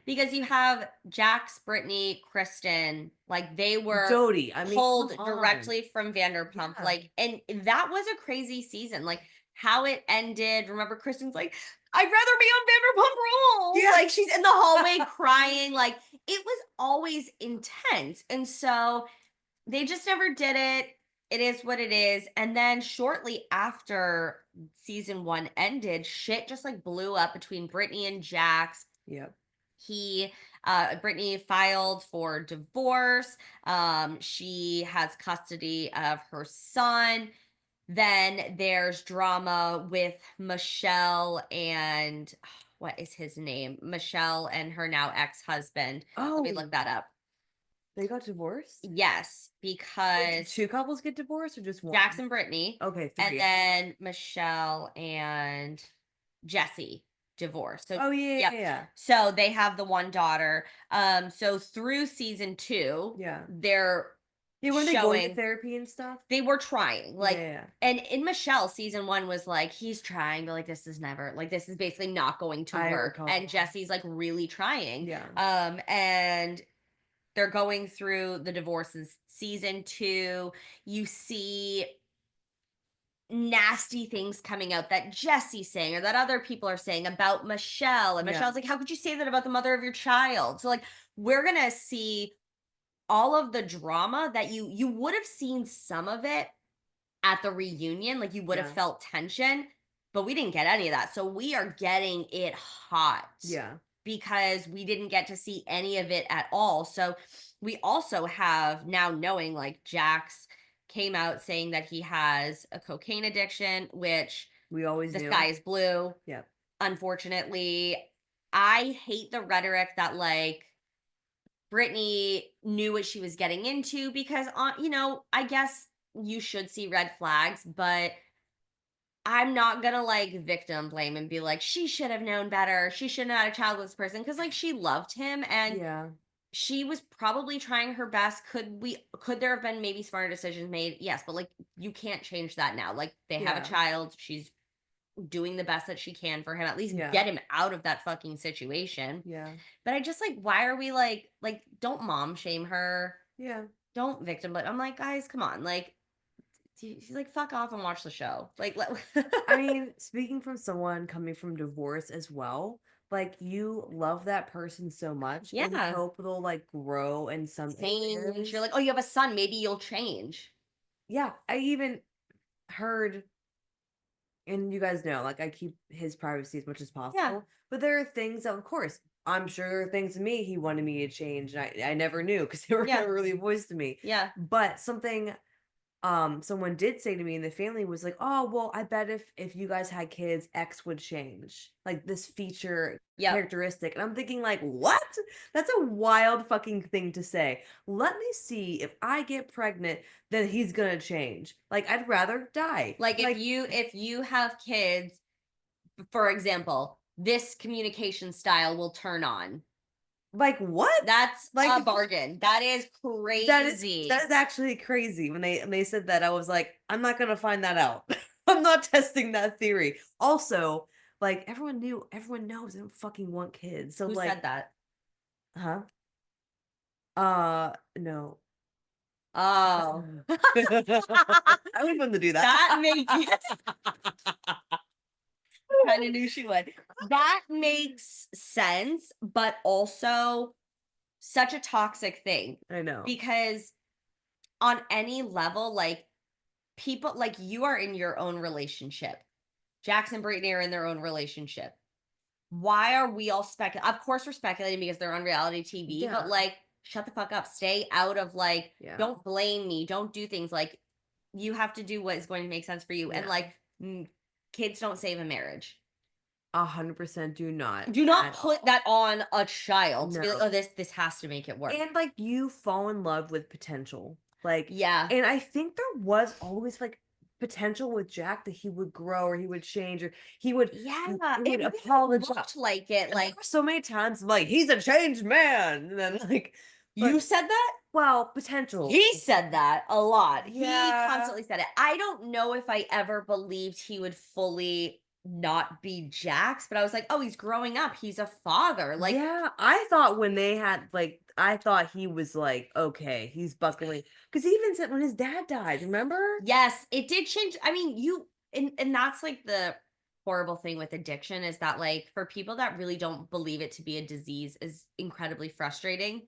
Because you have Jax, Brittany, Kristen, like they were Jody. I mean, come pulled on. directly from Vanderpump. Yeah. Like, and that was a crazy season. Like how it ended. Remember, Kristen's like, I'd rather be on Vanderpump Rules. Yeah. Like she's in the hallway crying. Like it was always intense. And so they just never did it. It is what it is. And then shortly after season 1 ended, shit just like blew up between Brittany and Jax. Yep. He Brittany filed for divorce. She has custody of her son. Then there's drama with Michelle and what is his name? Michelle and her now ex-husband. Let me look Oh, that up. They got divorced? Yes, Wait, did because 2 couples get divorced or just 1? Jackson Brittany, Okay, and 3. then Michelle and Jesse divorced. So Oh, yeah, yep. yeah, yeah. So they have the one daughter. So through season 2, Yeah. they're Yeah, weren't they going to showing therapy and stuff? they were trying. Yeah, Like, yeah, yeah. and in Michelle, season 1 was like, he's trying, but like this is never like this is basically not going to I work. And recall. Jesse's like really trying. Yeah. And they're going through the divorces. Season 2, you see nasty things coming out that Jesse's saying or that other people are saying about Michelle. And Yeah. Michelle's like, how could you say that about the mother of your child? So like we're gonna see all of the drama that you would have seen some of it at the reunion, like you would have Yeah. felt tension, but we didn't get any of that. So we are getting it hot Yeah. because we didn't get to see any of it at all. So we also have now knowing like Jax came out saying that he has a cocaine addiction, which We always the sky knew. is blue. Yeah. Unfortunately, I hate the rhetoric that like Brittany knew what she was getting into because I guess you should see red flags, but I'm not gonna like victim blame and be like, she should have known better. She shouldn't have had a child with this person because like she loved him and Yeah. she was probably trying her best. Could there have been maybe smarter decisions made? Yes, but like you can't change that now. Like they have a Yeah. child. She's doing the best that she can for him. At least Yeah. get him out of that fucking situation. Yeah. But I just like, why are we like don't mom shame her. Yeah. Don't victim blame. I'm like, guys, come on. Like she's like, fuck off and watch the show. Like I mean, speaking from someone coming from divorce as well, like you love that person so much and yeah. hope they'll like grow in some Change. You're areas. like, oh, you have a son, maybe you'll change. Yeah, I even heard, and you guys know, like I keep his privacy as much as Yeah. possible. But there are things that, of course, I'm sure there are things in me he wanted me to change, and I never knew because they were Yeah. never really voiced to me. Yeah. But something someone did say to me in the family was like, oh well, I bet if you guys had kids, X would change, like this feature Yep. characteristic. And I'm thinking like, what? That's a wild fucking thing to say. Let me see if I get pregnant, then he's gonna change. Like I'd rather die. Like Like if you have kids, for example, this communication style will turn on. like what? That's Like a bargain. That is that crazy. is actually crazy. When they said that, I was like, I'm not gonna find that out. I'm not testing that theory. Also, like everyone knows I don't fucking want kids. So Who like, said that? huh? No. Oh. I would want to do that. That makes kind of knew she would. That makes sense, but also such a toxic thing I know. because on any level, like people like you are in your own relationship. Jax and Brittany are in their own relationship. Why are we all speculating? Of course, we're speculating because they're on reality TV, but Yeah. like, shut the fuck up. Stay out of like, Yeah. don't blame me. Don't do things like you have to do what is going to make sense for you. And Yeah. like, kids don't save a marriage. 100% do not Do not at put all. that on a child to be like, No. oh, this has to make it work. And like you fall in love with potential. Like, Yeah. and I think there was always like potential with Jack that he would grow or he would change or Yeah. he would It really apologize. looked like it. And there Like, were so many times like he's a changed man. And then like, you but said that? well, potential. He said that a lot. He Yeah. constantly said it. I don't know if I ever believed he would fully not be Jax, but I was like, oh, he's growing up. He's a father. Like, Yeah, I thought when they had like I thought he was like, okay, he's buckling. Because he even said when his dad died, remember? yes, it did change. I mean, and that's like the horrible thing with addiction is that like for people that really don't believe it to be a disease is incredibly frustrating.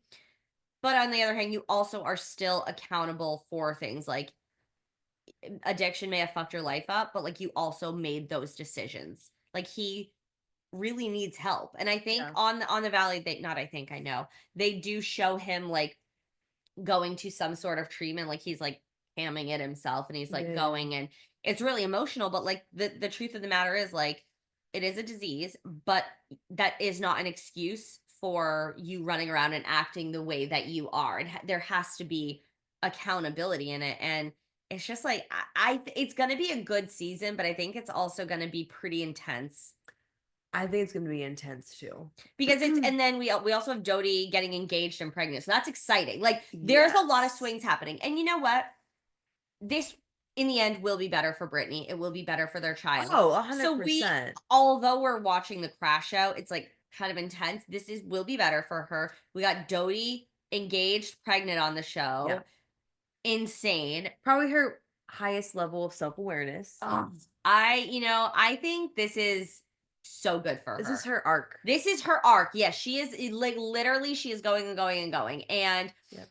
But on the other hand, you also are still accountable for things like addiction may have fucked your life up, but like you also made those decisions. Like he really needs help. And I think Yeah. on the Valley, they not I think I know, they do show him like going to some sort of treatment, like he's like hamming it himself and he's like Yeah. going and it's really emotional. But like the truth of the matter is like it is a disease, but that is not an excuse for you running around and acting the way that you are. And there has to be accountability in it. And it's just like it's going to be a good season, but I think it's also going to be pretty intense I think it's gonna be intense too. because it's and then we also have Jodie getting engaged and pregnant. So that's exciting. Like there's a lot of Yes. swings happening. And you know what? This in the end will be better for Brittany. It will be better for their child. Oh, So we 100%. although we're watching the crash out, it's like kind of intense. This is will be better for her. We got Dodie engaged, pregnant on the Yeah. show. Insane. Probably her highest level of self-awareness. I think this is so good for This is her. her arc. This is her arc. Yes, she is like literally she is going and going and going. And Yep.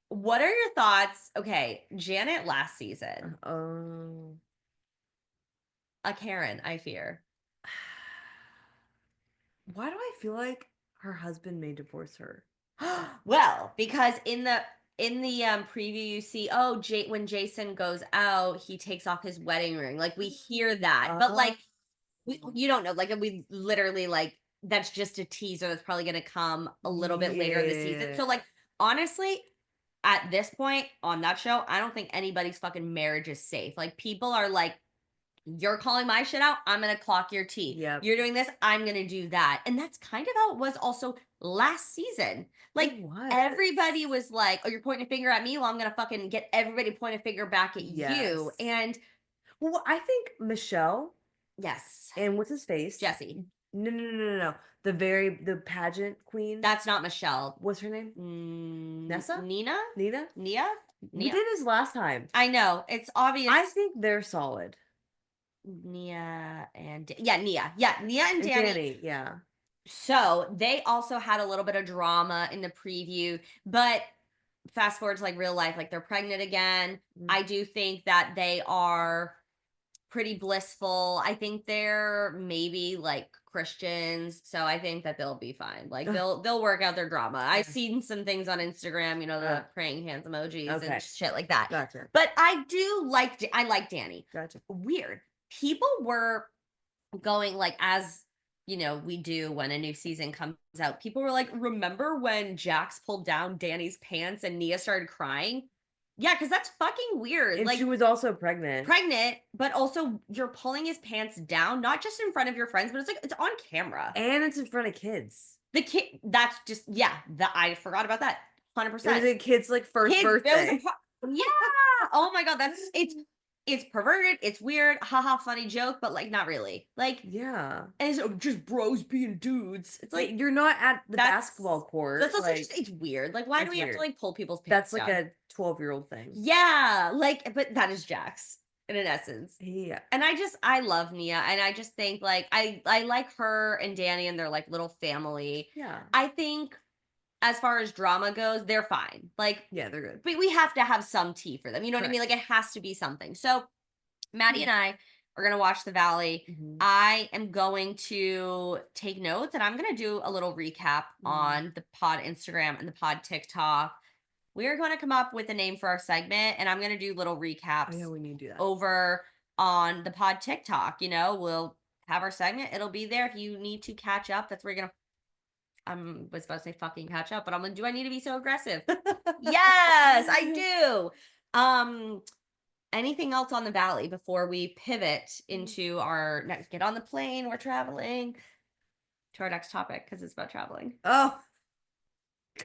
what are your thoughts? Okay, Janet last season, Oh. a Karen, I fear. Why do I feel like her husband may divorce her? Well, because in the preview you see, oh, when Jason goes out, he takes off his wedding ring. Like we hear that, but Oh. like you don't know. Like we literally like that's just a teaser that's probably going to come a little bit later in the season. Yeah. So like honestly, at this point on that show, I don't think anybody's fucking marriage is safe. Like people are like, you're calling my shit out, I'm gonna clock your T. Yep. You're doing this, I'm gonna do that. And that's kind of how it was also last season. It Like was. everybody was like, oh, you're pointing a finger at me. Well, I'm gonna fucking get everybody to point a finger back at you. Yes. And Well, I think Michelle yes, and what's his face? Jesse. No, no, no, no, no, no. The pageant queen. That's not Michelle. What's her name? Nessa? Nina? Nina? Nia? We Nia? did this last time. I know. It's obvious. I think they're solid. Nia and yeah, Nia. Yeah, Nia and And Danny. Danny, yeah. So they also had a little bit of drama in the preview, but fast forward to like real life, like they're pregnant again. Mm. I do think that they are pretty blissful. I think they're maybe like Christians, so I think that they'll be fine. Like Ugh, they'll work out their drama. I've yeah. seen some things on Instagram, Uh, the praying hands emojis and okay. shit like that. Gotcha. But I like Danny. Gotcha. Weird. People were going like as we do when a new season comes out. People were like, remember when Jax pulled down Danny's pants and Nia started crying? Yeah, because that's fucking weird. And Like she was also pregnant. pregnant, but also you're pulling his pants down, not just in front of your friends, but it's like it's on camera. And it's in front of kids. The kid that's just I forgot about that. It was 100%. a kid's like first Kid, birthday. yeah. Oh my god, it's perverted. It's weird. Haha, funny joke, but like not really. Like Yeah. and it's just bros being dudes. It's Like like you're not at the that's basketball court. that's also Like just it's weird. Like why do it's we have to weird. like pull people's pants That's like down? a 12-year-old thing. Yeah, like but that is Jax in an essence. Yeah. And I love Nia and I just think like I like her and Danny and their like little family. Yeah. I think as far as drama goes, they're fine. Like Yeah, they're good. but we have to have some tea for them. You know what I mean? Correct. Like it has to be something. So Maddie and I are going to watch The Valley. Mhm. I am going to take notes and I'm going to do a little recap on the pod Instagram and the pod TikTok. We are going to come up with a name for our segment and I'm going to do little Oh recaps yeah, we need to do that. over on the pod TikTok. We'll have our segment. It'll be there if you need to catch up. That's where you're going to was about to say fucking catch up, but I'm like, do I need to be so aggressive? Yes, I do. Anything else on the Valley before we pivot into our next get on the plane, we're traveling to our next topic because it's about traveling. Oh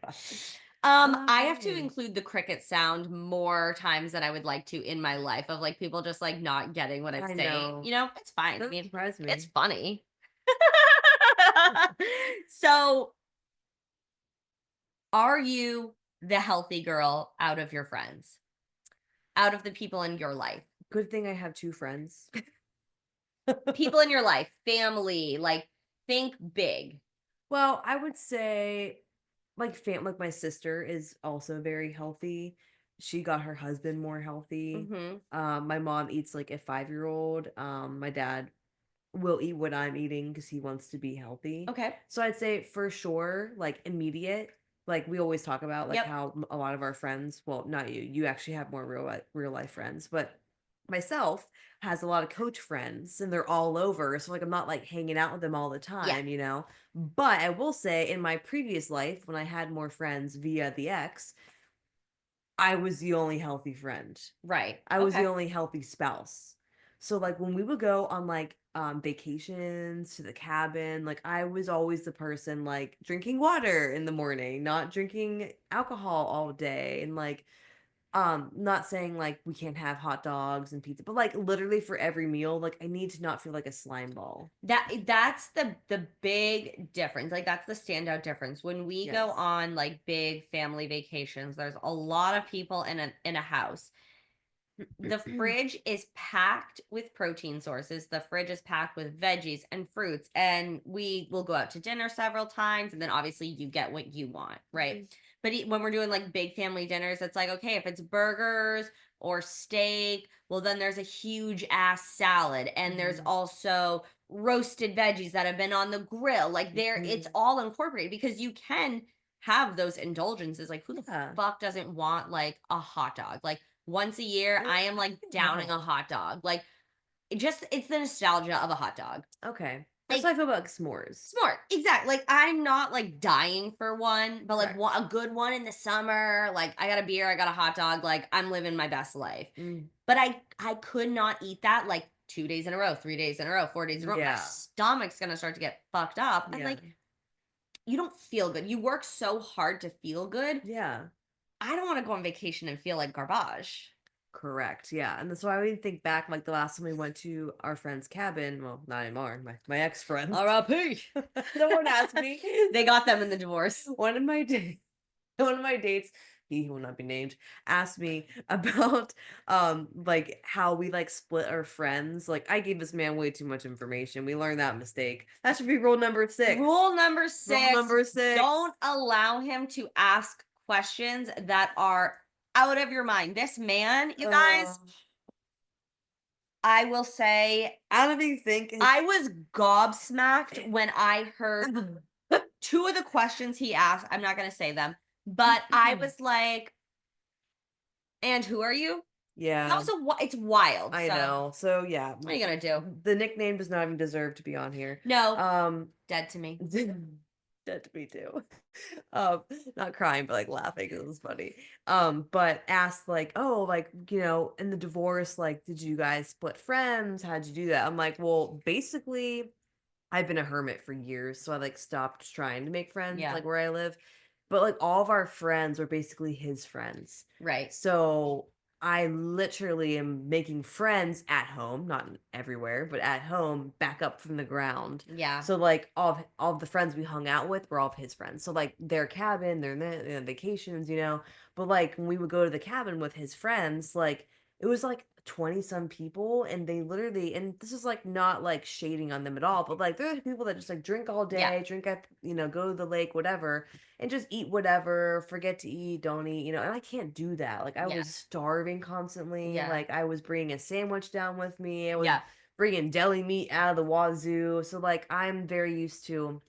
gosh. I have to Okay. include the cricket sound more times than I would like to in my life of like people just like not getting what I'm I saying. know. It's fine. I Doesn't mean, surprise it's me. funny. So, are you the healthy girl out of your friends? Out of the people in your life? Good thing I have 2 friends. People in your life, family, like think big. Well, I would say like my sister is also very healthy. She got her husband more healthy. Mhm. My mom eats like a 5-year-old. My dad will eat what I'm eating because he wants to be healthy. Okay. So I'd say for sure, like immediate, like we always talk about like Yep. how a lot of our friends, well, not you, you actually have more real life friends, but myself has a lot of coach friends and they're all over. So like I'm not like hanging out with them all the Yeah. time, you know. But I will say in my previous life, when I had more friends via the ex, I was the only healthy friend. Right. I was the Okay. only healthy spouse. So like when we would go on like vacations to the cabin, like I was always the person like drinking water in the morning, not drinking alcohol all day and like not saying like we can't have hot dogs and pizza, but like literally for every meal, like I need to not feel like a slime ball. That's the big difference. Like that's the standout difference. When we go Yes. on like big family vacations, there's a lot of people in a house. The fridge is packed with protein sources. The fridge is packed with veggies and fruits. And we will go out to dinner several times. And then obviously you get what you want, right? Mhm. But when we're doing like big family dinners, it's like, okay, if it's burgers or steak, well, then there's a huge ass salad. And there's Mhm. also roasted veggies that have been on the grill. Like it's Mhm. all incorporated because you can have those indulgences. Like who the Yeah. fuck doesn't want like a hot dog? Like once a year, I am like downing a No. hot dog. Like it's the nostalgia of a hot dog. Okay. That's Like how I feel about s'mores. smart. Exactly. Like I'm not like dying for one, but like Correct. a good one in the summer. Like I got a beer, I got a hot dog. Like I'm living my best life. Mm. But I could not eat that like 2 days in a row, 3 days in a row, 4 days in a row. My Yeah. stomach's gonna start to get fucked up. And Yeah. like you don't feel good. You work so hard to feel good. Yeah. I don't want to go on vacation and feel like garbage. Correct. Yeah. And that's why we think back like the last time we went to our friend's cabin. Well, not anymore. My ex-friends. R.I.P. No one asked me. They got them in the divorce. One of my dates, one of my dates, he will not be named, asked me about like how we like split our friends. Like I gave this man way too much information. We learned that mistake. That should be rule number 6. Rule number Rule 6, number 6. don't allow him to ask questions that are out of your mind. This man, you guys, I will say I don't even think I was gobsmacked when I heard 2 of the questions he asked. I'm not going to say them, but I was like, "And who are you?" That yeah, was it's wild. I So, know. So yeah, what are you going to do? the nickname does not even deserve to be on here. No, Um dead to me. Dead to me too. Um, not crying, but like laughing 'cause it was funny. But asked like, oh, like, you know, in the divorce, like, did you guys split friends? How'd you do that? I'm like, well, basically, I've been a hermit for years, so I like stopped trying to make friends Yeah, like where I live. But like all of our friends are basically his friends. right. So I literally am making friends at home, not everywhere, but at home, back up from the ground. Yeah. So like all of the friends we hung out with were all of his friends. So like their cabin, their vacations, you know. But like when we would go to the cabin with his friends, like it was like 20 some people and they literally and this is like not like shading on them at all, but like there are people that just like drink all Yeah. day, drink at, you know, go to the lake, whatever, and just eat whatever, forget to eat, don't eat, you know, and I can't do that. Like I Yeah. was starving constantly. Yeah. Like I was bringing a sandwich down with me. I was Yeah. bringing deli meat out of the wazoo. So like I'm very used to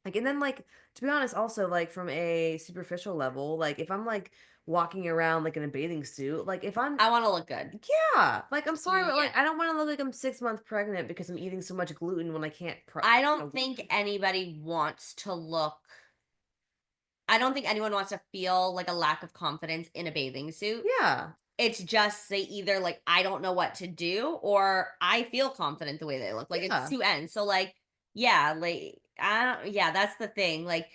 like and then like to be honest also like from a superficial level, like if I'm like walking around like in a bathing suit, like if I'm I wanna look good. yeah, like I'm sorry, but Yeah. like I don't want to look like I'm 6 months pregnant because I'm eating so much gluten when I can't I you know, don't think anybody wants to look I don't think anyone wants to feel like a lack of confidence in a bathing suit. yeah. It's just they either like, I don't know what to do, or I feel confident the way they look. Like it's Yeah. 2 ends. So like, yeah, like I don't yeah, that's the thing. Like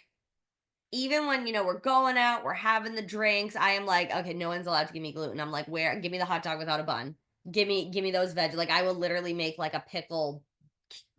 even when, we're going out, we're having the drinks, I am like, okay, no one's allowed to give me gluten. I'm like, where give me the hot dog without a bun. Give me those veg. Like I will literally make like a pickle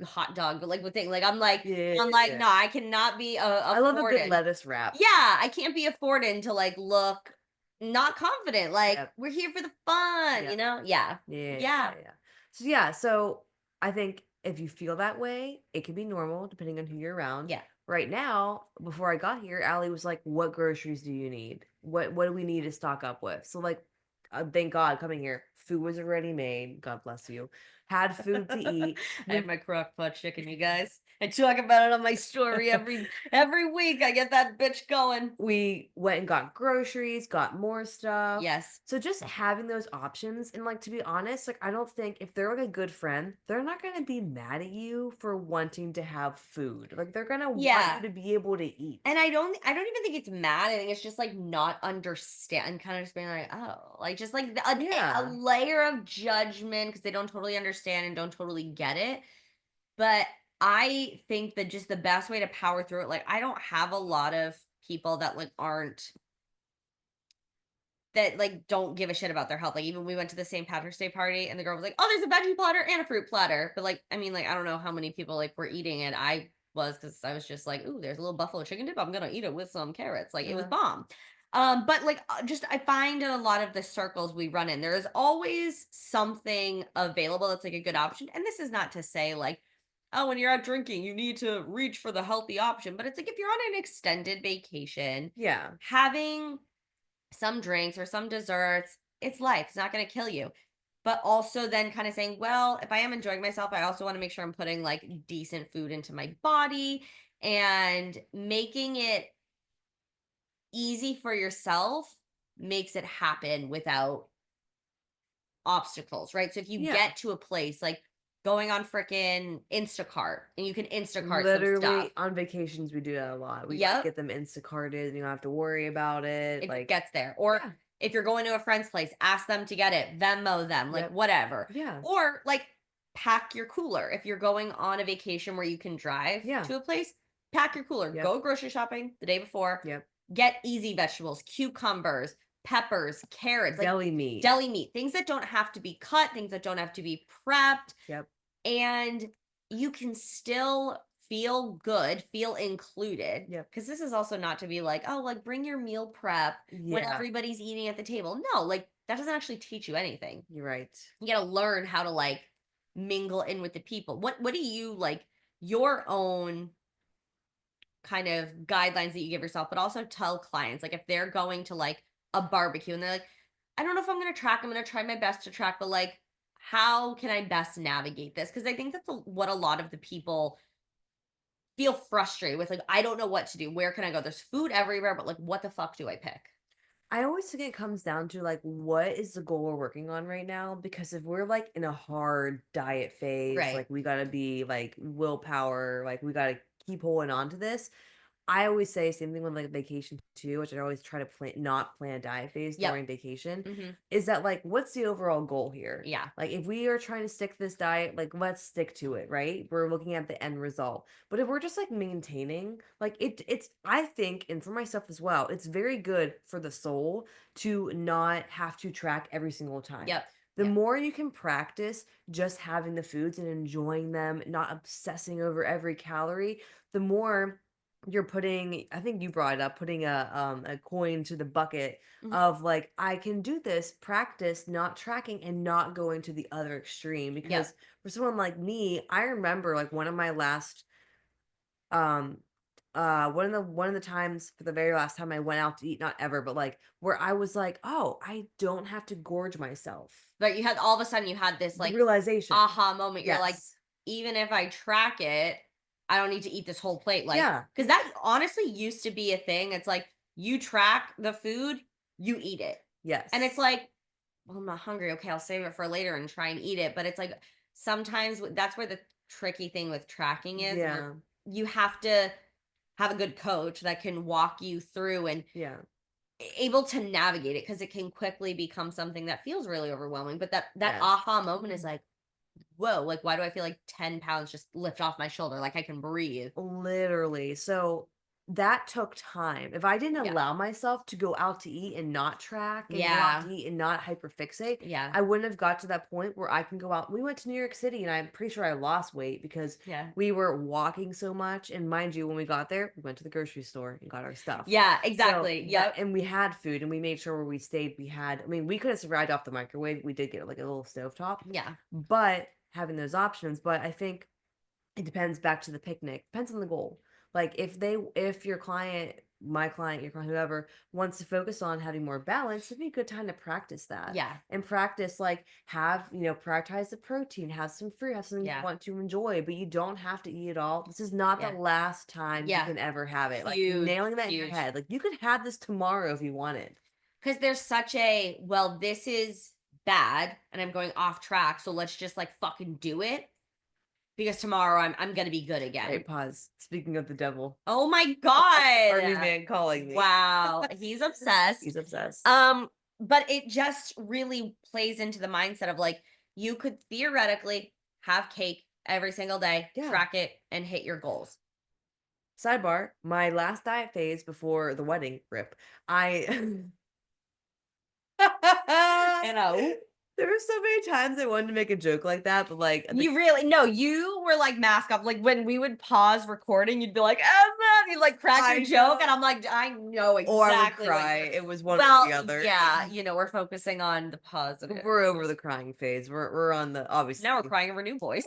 hot dog, but like with thing. Like Yeah. I'm like, no, I cannot be I love a good afforded. lettuce wrap. Yeah, I can't be afforded to like look not confident. Like Yep. we're here for the fun, Yep. Yeah. Yeah, Yeah. yeah, yeah. So yeah, so I think if you feel that way, it can be normal depending on who you're around. Yeah. Right now, before I got here, Allie was like, "What groceries do you need? What do we need to stock up with?" So like, thank God coming here, food was already made, God bless you, had food to eat. I had my crock pot chicken, you guys. I talk about it on my story every week. I get that bitch going. We went and got groceries, got more stuff. Yes. So just having those options and, like, to be honest, like, I don't think if they're, like, a good friend, they're not gonna be mad at you for wanting to have food. Like, they're gonna want you Yeah. to be able to eat. And I don't even think it's mad. I think it's just like not understand, kind of just being like, oh, like just like a Yeah. layer of judgment because they don't totally understand and don't totally get it. But I think that just the best way to power through it, like I don't have a lot of people that like aren't that like don't give a shit about their health. Like even we went to the St. Patrick's Day party and the girl was like, "Oh, there's a veggie platter and a fruit platter." But like, I mean, like I don't know how many people like were eating it. I was because I was just like, "Ooh, there's a little buffalo chicken dip. I'm gonna eat it with some carrots." Like it was Yeah. bomb. But like just I find in a lot of the circles we run in, there is always something available that's like a good option. And this is not to say like, oh, when you're out drinking, you need to reach for the healthy option. But it's like if you're on an extended vacation, Yeah. having some drinks or some desserts, it's life. It's not going to kill you. But also then kind of saying, well, if I am enjoying myself, I also want to make sure I'm putting like decent food into my body and making it easy for yourself makes it happen without obstacles, right? So if you Yeah. get to a place like going on frickin' Instacart and you can Instacart some stuff. Literally, on vacations, we do that a lot. We, like, Yep. get them Instacarted, and you don't have to worry about it, It like gets there. Or yeah. if you're going to a friend's place, ask them to get it, Venmo them, like Yep. whatever. Yeah. Or like pack your cooler. If you're going on a vacation where you can drive Yeah. to a place, pack your cooler. Yep. Go grocery shopping the day before. Yep. Get easy vegetables, cucumbers, peppers, carrots, like Deli meat. deli meat, things that don't have to be cut, things that don't have to be prepped, Yep. and you can still feel good, feel included. Yep. Because this is also not to be like, oh, like bring your meal prep when Yeah. everybody's eating at the table. No, like that doesn't actually teach you anything. You're right. You got to learn how to like mingle in with the people. What do you like your own kind of guidelines that you give yourself, but also tell clients like if they're going to like a barbecue and they're like, I don't know if I'm going to track, I'm going to try my best to track, but like, how can I best navigate this? Because I think that's what a lot of the people feel frustrated with. Like, I don't know what to do. Where can I go? There's food everywhere, but like, what the fuck do I pick? I always think it comes down to, like, what is the goal we're working on right now? Because if we're, like, in a hard diet phase, Right. like, we gotta be, like, willpower, like, we gotta keep holding on to this. I always say same thing with, like, vacation too, which I always try to not plan a diet phase Yep. during vacation, Hmm. is that, like, what's the overall goal here? Yeah. Like, if we are trying to stick to this diet, like, let's stick to it, right? We're looking at the end result. But if we're just, like, maintaining, like, it's I think, and for myself as well, it's very good for the soul to not have to track every single time. Yep. The Yep. more you can practice just having the foods and enjoying them, not obsessing over every calorie, the more you're putting, I think you brought it up, putting a coin to the bucket Hmm. of, like, I can do this, practice not tracking and not going to the other extreme. Yep. Because for someone like me, I remember, like, one of my last um one of the times, for the very last time I went out to eat, not ever, but, like, where I was like, "Oh, I don't have to gorge myself." But you had all of a sudden you had this The like realization. aha moment. You're like, Yes. even if I track it, I don't need to eat this whole plate. Like, Yeah. because that honestly used to be a thing. It's like you track the food, you eat it. And it's Yes. like, well, I'm not hungry. Okay, I'll save it for later and try and eat it. But it's like sometimes that's where the tricky thing with tracking is, where Yeah. you have to have a good coach that can walk you through and Yeah. able to navigate it because it can quickly become something that feels really overwhelming. But that Yes. aha moment is like, whoa, like why do I feel like 10 pounds just lift off my shoulder? Like I can breathe. Literally. So that took time. If I didn't Yeah. allow myself to go out to eat and not track and go out to Yeah. eat and not hyperfixate, Yeah. I wouldn't have got to that point where I can go out. We went to New York City and I'm pretty sure I lost weight because Yeah. we were walking so much. And mind you, when we got there, we went to the grocery store and got our stuff. Yeah, So exactly. that, Yep. and we had food and we made sure where we stayed, we had, I mean, we could have survived off the microwave. We did get like a little stovetop, Yeah. but having those options. But I think it depends, back to the picnic, depends on the goal. Like, if your client my client, your client, whoever wants to focus on having more balance, it'd be a good time to practice that Yeah. and practice like have, prioritize the protein, have some fruit, have something you Yeah. want to enjoy, but you don't have to eat it all. This is not the Yeah. last time you Yeah. can ever have it. Like Huge, nailing that in your huge. head. Like you could have this tomorrow if you wanted. Because there's such a, well, this is bad and I'm going off track. So let's just like fucking do it because tomorrow I'm gonna be good again. Wait, pause. Speaking of the devil, Oh my army god. man calling me. Wow. He's obsessed. He's obsessed. But it just really plays into the mindset of like you could theoretically have cake every single day, Yeah. track it, and hit your goals. Sidebar, my last diet phase before the wedding, rip, I You know? there were so many times I wanted to make a joke like that, but like the You really no, you were like mask up. Like when we would pause recording, you'd be like, "Oh, you'd like crack I your joke, and know. I'm like, I know Or I would exactly what cry. you're. It was one or Well, the other. yeah, we're focusing on the positive. We're over the crying phase. We're on the obviously. Now we're crying over new boys.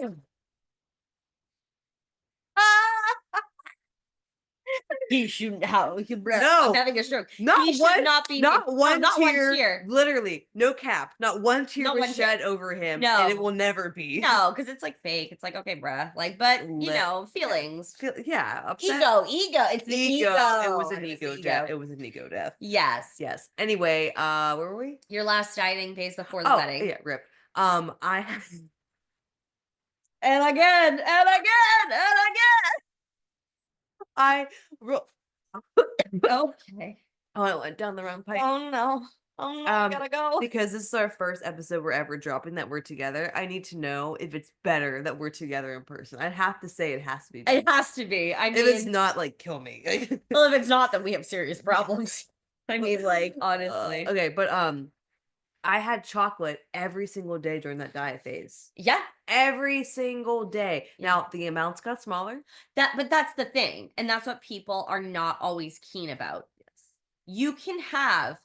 He shouldn't have. I'm No, having a stroke. not He one, should not be. not No, one not one tear. tear. Literally, no cap. Not one tear Not was one tear. shed over him, and it No, will never be. no, because it's like fake. It's like okay, bruh. Like, but Lit. Yeah, feelings. yeah, upset. Ego. It's the ego. It was an It's the ego death. It was an ego death. Yes. Yes. Anyway, where were we? Your last dieting phase before the Oh, wedding. yeah, rip. I And again, and again, and again. I ro- Okay. oh, I went down the wrong pipe. Oh no. Oh no, I gotta go. Because this is our first episode we're ever dropping that we're together. I need to know if it's better that we're together in person. I'd have to say it has to be better. It has to be. I If it's mean, not, like, kill me. well, if it's not, then we have serious problems. I mean, like, honestly. Okay, but I had chocolate every single day during that diet phase. Yeah. Every single day. Yeah. Now the amounts got smaller. But that's the thing. And that's what people are not always keen about. Yes. You can have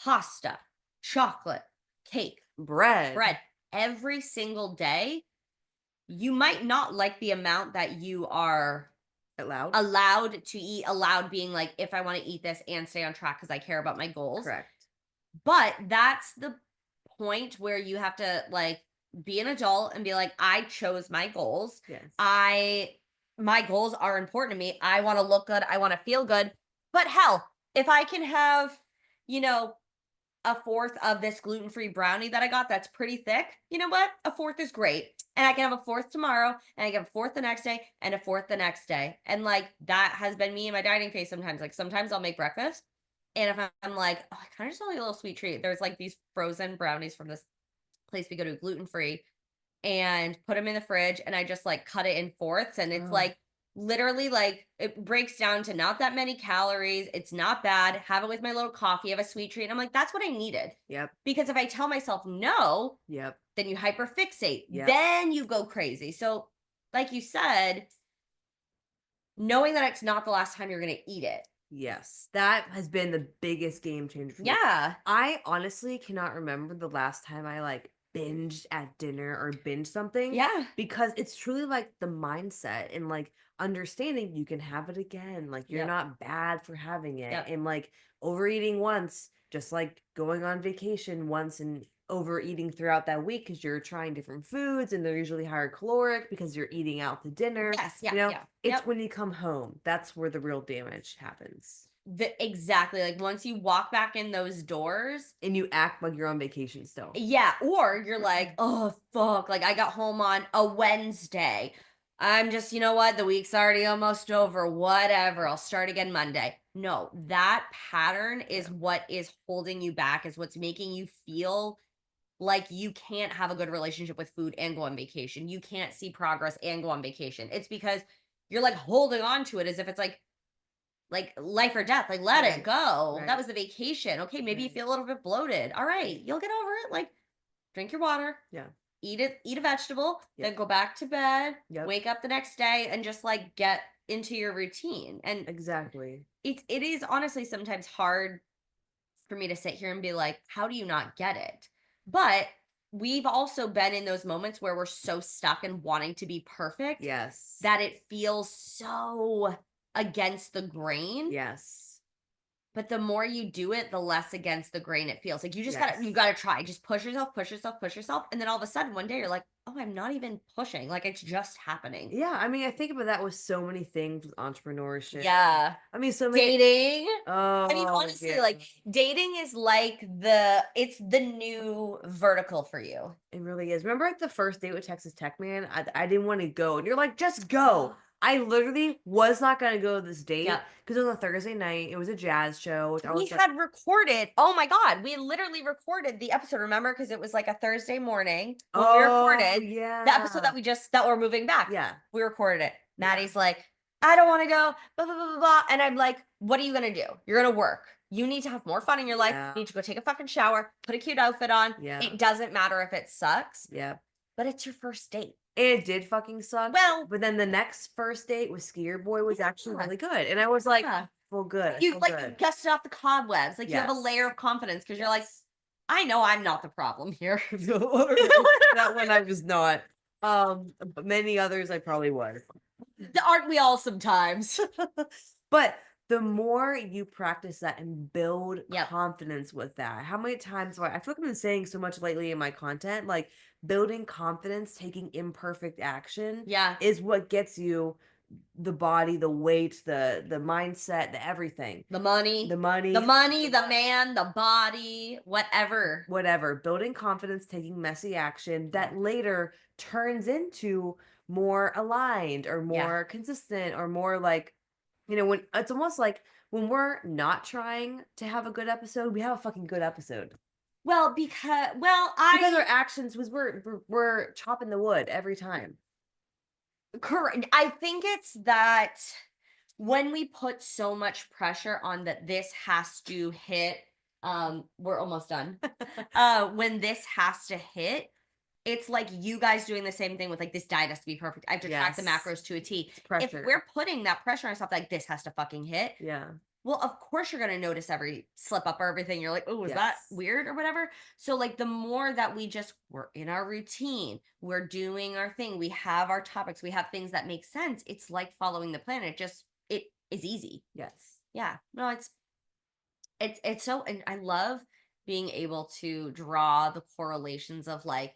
pasta, chocolate, cake, bread every single day. You might not like the amount that you are Allowed. allowed to eat, allowed being like, if I want to eat this and stay on track because I care about my goals. Correct. But that's the point where you have to like be an adult and be like, I chose my goals. Yes. My goals are important to me. I want to look good. I want to feel good. But hell, if I can have, you know, a fourth of this gluten-free brownie that I got that's pretty thick, you know what? A fourth is great. And I can have a fourth tomorrow, and I can have a fourth the next day, and a fourth the next day. And like that has been me in my dieting phase sometimes. Like sometimes I'll make breakfast. And if I'm like, oh, I kind of just want like a little sweet treat, there's like these frozen brownies from this place we go to gluten-free and put them in the fridge. And I just like cut it in fourths. And it's Oh. like literally like it breaks down to not that many calories. It's not bad. Have it with my little coffee, have a sweet treat. And I'm like, that's what I needed. Yep. Because if I tell myself no, Yep. then you hyperfixate. Yep. Then you go crazy. So, like you said, knowing that it's not the last time you're going to eat it. Yes. That has been the biggest game changer for me. Yeah. I honestly cannot remember the last time I like binged at dinner or binged something. Yeah. Because it's truly like the mindset and like understanding you can have it again. Like you're Yep. not bad for having it. Yep. And like overeating once, just like going on vacation once and overeating throughout that week because you're trying different foods and they're usually higher caloric because you're eating out to dinner. Yes. Yeah. You know, Yeah. it's Yep. when you come home that's where the real damage happens. Exactly. Like once you walk back in those doors, And you act like you're on vacation still. yeah, or you're like, oh fuck, like I got home on a Wednesday. I'm just, you know what, the week's already almost over. Whatever. I'll start again Monday. No, that pattern is what is holding you back, is what's making you feel like you can't have a good relationship with food and go on vacation. You can't see progress and go on vacation. It's because you're like holding on to it as if it's like life or death, like let it Right, go. right. That was the vacation. Okay, maybe you Right. feel a little bit bloated. All right, you'll get over it. Like drink your water, Yeah. eat a vegetable, Yep. then go back to bed, Yep. wake up the next day and just like get into your routine. And Exactly. it is honestly sometimes hard for me to sit here and be like, how do you not get it? But we've also been in those moments where we're so stuck in wanting to be perfect Yes. that it feels so against the grain. Yes. But the more you do it, the less against the grain it feels. Like you just gotta Yes. you gotta try. Just push yourself, push yourself, push yourself. And then all of a sudden one day you're like, oh, I'm not even pushing. Like it's just happening. Yeah, I mean, I think about that with so many things with entrepreneurship. Yeah. I mean, so many. Dating. I mean, Oh, honestly, yeah. like dating is like it's the new vertical for you. It really is. Remember at the first date with Texas Tech, man? I didn't want to go. And you're like, just go. I literally was not going to go to this date Yeah. because it was a Thursday night. It was a jazz show, which I We was like, had recorded, oh my God, we literally recorded the episode, remember? Because it was like a Thursday morning when we oh, recorded the episode yeah. that we're moving back. Yeah. We recorded it. Yeah. Maddie's like, I don't want to go, blah, blah, blah, blah, blah. And I'm like, what are you going to do? You're going to work. You need to have more fun in your life. Yeah. You need to go take a fucking shower, put a cute outfit on. Yeah. It doesn't matter if it sucks, Yeah. but it's your first date. It did fucking suck. Well, But then the next first date with Skier Boy was actually yeah, really good. And I was like, yeah. well, good. I You feel like you good. dusted off the cobwebs. Like you have a Yes. layer of confidence because you're like, Yes. I know I'm not the problem here. That one I was not. But many others I probably was. Aren't we all sometimes? But the more you practice that and build Yep. confidence with that, how many times do I feel like I've been saying so much lately in my content, like building confidence, taking imperfect action Yeah. is what gets you the body, the weight, the mindset, the everything. The money. The money, The money, the man, the body, whatever. whatever. Building confidence, taking messy action that later turns into more aligned or Yeah. more consistent or more like, when it's almost like when we're not trying to have a good episode, we have a fucking good episode. Well, because Because our I actions was we're chopping the wood every time. correct. I think it's that when we put so much pressure on that this has to hit, we're almost done. When this has to hit, it's like you guys doing the same thing with like this diet has to be perfect. I have to track the Yes. macros to a T. It's If pressure. we're putting that pressure on ourselves, like this has to fucking hit, Yeah. well, of course you're gonna notice every slip up or everything. You're like, oh, is that Yes. weird or whatever? So like the more that we're in our routine, we're doing our thing, we have our topics, we have things that make sense. It's like following the plan. It is easy. Yes. Yeah. No, it's so, and I love being able to draw the correlations of like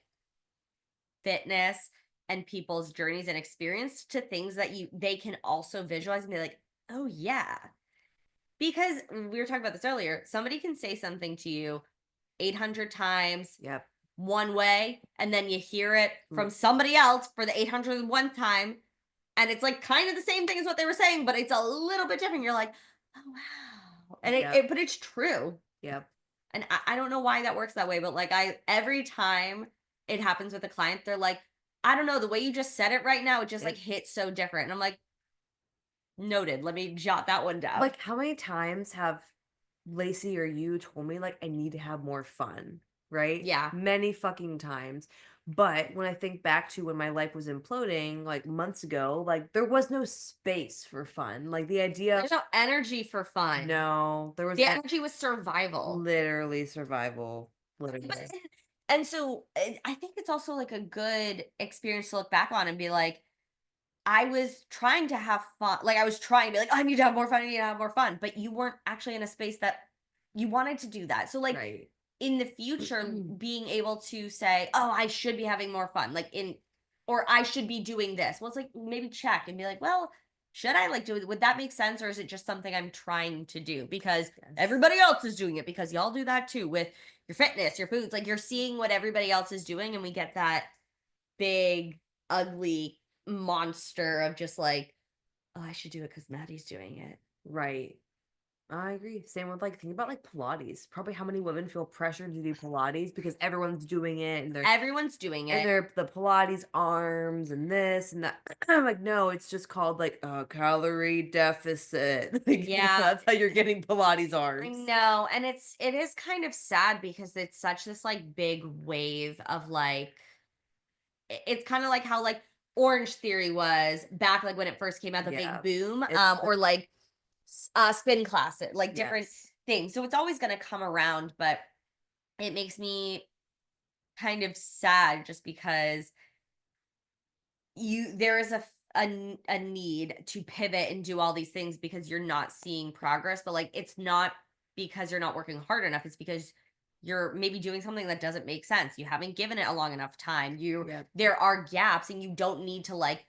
fitness and people's journeys and experience to things that they can also visualize and be like, oh yeah. Because we were talking about this earlier, somebody can say something to you 800 times Yep. one way, and then you hear it from Mm. somebody else for the 801th time, and it's like kind of the same thing as what they were saying, but it's a little bit different. You're like, oh wow, and Yep. but it's true, Yep. and I don't know why that works that way, but like every time it happens with a client, they're like, I don't know, the way you just said it right now, it just like It hits so different, and I'm like, noted. Let me jot that one down. like how many times have Lacey or you told me like I need to have more fun, right? Yeah. Many fucking times. But when I think back to when my life was imploding like months ago, like there was no space for fun. Like the idea of There's no energy for fun. no, there was The energy was survival. literally survival. But Literally. and so I think it's also like a good experience to look back on and be like, I was trying to have fun. Like I was trying to be like, "Oh, I need to have more fun. I need to have more fun. But you weren't actually in a space that you wanted to do that. So like Right. in the future, being able to say, oh, I should be having more fun. Or I should be doing this. Well, it's like maybe check and be like, well, should I like do it? Would that make sense? Or is it just something I'm trying to do because Yes. everybody else is doing it? Because y'all do that too with your fitness, your foods. Like you're seeing what everybody else is doing. And we get that big, ugly monster of just like, oh, I should do it because Maddie's doing it. Right. I agree. Same with like think about like Pilates. Probably how many women feel pressured to do Pilates because everyone's doing it and Everyone's doing it. they're the Pilates arms and this and that. I'm like, no, it's just called like a calorie deficit. Like, Yeah. that's how you're getting Pilates I arms. know, and it is kind of sad because it's such this like big wave of like it's kind of like how like Orange Theory was back like when it first came out, the Yeah. big boom, It's or like spin class, like different yes. things. So it's always going to come around, but it makes me kind of sad just because there is a need to pivot and do all these things because you're not seeing progress, but like it's not because you're not working hard enough. It's because you're maybe doing something that doesn't make sense. You haven't given it a long enough time. Yep. There are gaps, and you don't need to like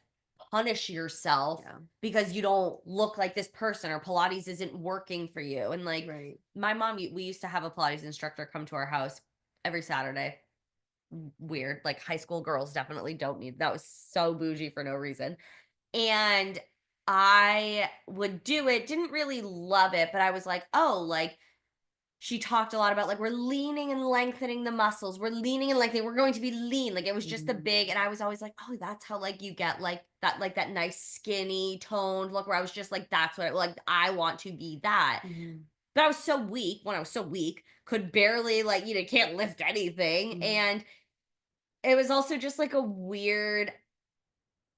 punish yourself Yeah. because you don't look like this person, or Pilates isn't working for you. And like Right. my mom, we used to have a Pilates instructor come to our house every Saturday. Weird. Like high school girls definitely don't need that. Was so bougie for no reason. And I would do it, didn't really love it, but I was like, oh, like she talked a lot about like we're leaning and lengthening the muscles. We're leaning and lengthening. We're going to be lean. Like it was just the Mhm. big, and I was always like, oh, that's how like you get like that nice skinny toned look. Where I was just like, that's what like I want to be that. Mhm. But I was so weak when I was so weak, could barely like can't lift anything, Mhm. and it was also just like a weird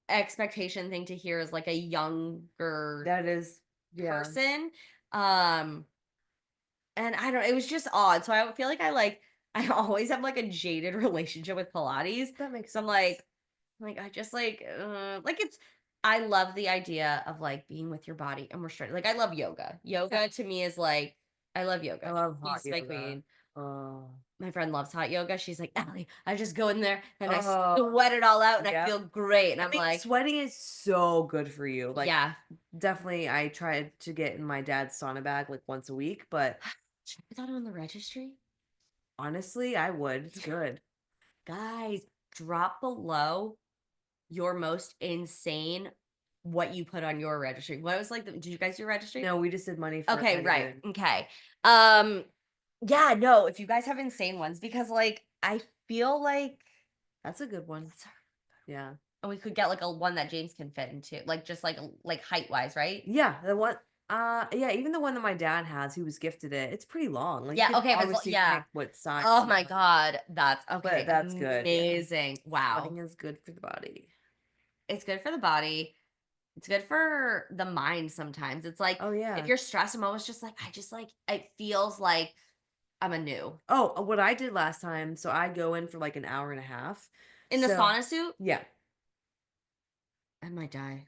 expectation thing to hear as like a younger That is, yeah. person. Um And I don't it was just odd. So I feel like I always have like a jaded relationship with Pilates. That makes So I'm sense. like I just like it's I love the idea of like being with your body and restricted. Like I love yoga. Yeah. Yoga to me is like I love I yoga. love hot She's my yoga. queen. Oh. My friend loves hot yoga. She's like, Allie, I just go in there and I Oh. sweat it all out and I Yep. feel great. And I I'm think like, sweating is so good for you. Like, yeah. definitely, I tried to get in my dad's sauna bag like once a week, but Should I put that on the registry? honestly, I would. It's good. Guys, drop below your most insane what you put on your registry. What was like did you guys do registry? No, we just did money for Okay, right. anything. Okay. Um yeah, no, if you guys have insane ones because like I feel like That's a good one. Yeah. and we could get like a one that James can fit into, like just like height wise, right? Yeah, the one yeah, even the one that my dad has, he was gifted it. It's pretty long. Like you Yeah, could okay, if it's obviously yeah. pick what size Oh you my want, god, that's okay, but that's good. Yeah. amazing. Wow. Sweating is good for the body. It's good for the body. It's good for the mind sometimes. It's like Oh if yeah. you're stressed, I'm always just like I just like it feels like I'm a new. Oh, what I did last time, so I go in for like an hour and a half. In the So, sauna suit, yeah. I might die.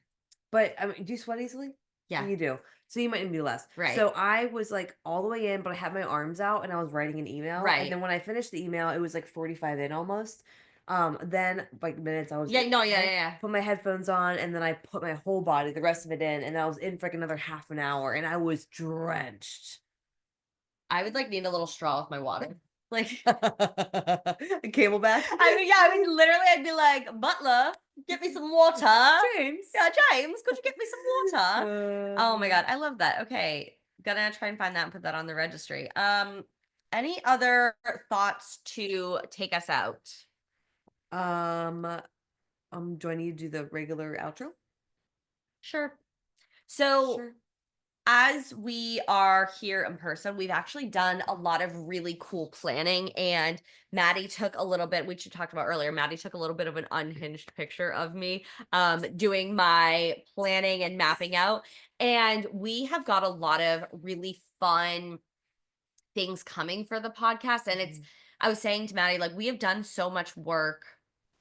But I mean, do you sweat easily? Yeah, You do. So you might be less. right, So I was like all the way in, but I had my arms out and I was writing an email. And right. then when I finished the email, it was like 45 in almost. Then like minutes I was Yeah, like, no, yeah, yeah, okay, yeah. put my headphones on, and then I put my whole body, the rest of it in, and I was in for like another half an hour and I was drenched. I would like need a little straw with my water. Like, A camelback. I mean, yeah, I mean, literally, I'd be like, Butler, get me some water. James. Yeah, James, could you get me some water? Oh my Uh, god, I love that. Okay, gonna try and find that and put that on the registry. Any other thoughts to take us out? um, do I need to do the regular outro? Sure. So Sure. as we are here in person, we've actually done a lot of really cool planning. And Maddie took a little bit, which you talked about earlier. Maddie took a little bit of an unhinged picture of me doing my planning and mapping out. And we have got a lot of really fun things coming for the podcast. And Mhm. I was saying to Maddie, like, we have done so much work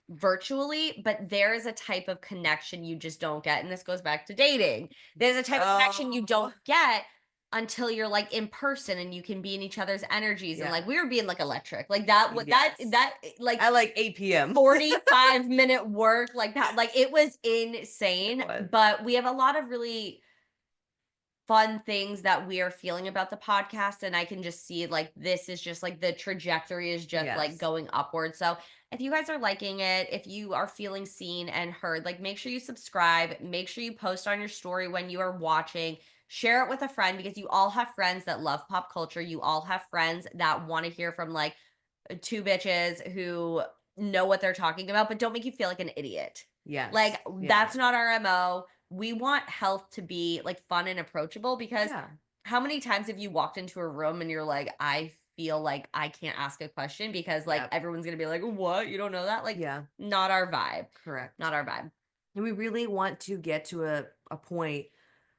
virtually, but there is a type of connection you just don't get. And this goes back to dating. There's a type of connection you Oh, don't get until you're like in person and you can be in each other's energies. And yeah. like we were being like electric, like that, what Yes. like At like 8 PM. 45-minute work, like that, like it was It insane. was. But we have a lot of really fun things that we are feeling about the podcast, and I can just see like this is just like the trajectory is just like Yes. going upward. So if you guys are liking it, if you are feeling seen and heard, like make sure you subscribe, make sure you post on your story when you are watching, share it with a friend, because you all have friends that love pop culture, you all have friends that want to hear from like two bitches who know what they're talking about but don't make you feel like an idiot. Yes. Like Yeah. that's not our MO. We want health to be like fun and approachable, because Yeah. how many times have you walked into a room and you're like, I feel like I can't ask a question because like Yep. everyone's gonna be like, what? You don't know that? Like, Yeah. not our vibe. Correct. Not our vibe. And we really want to get to a point.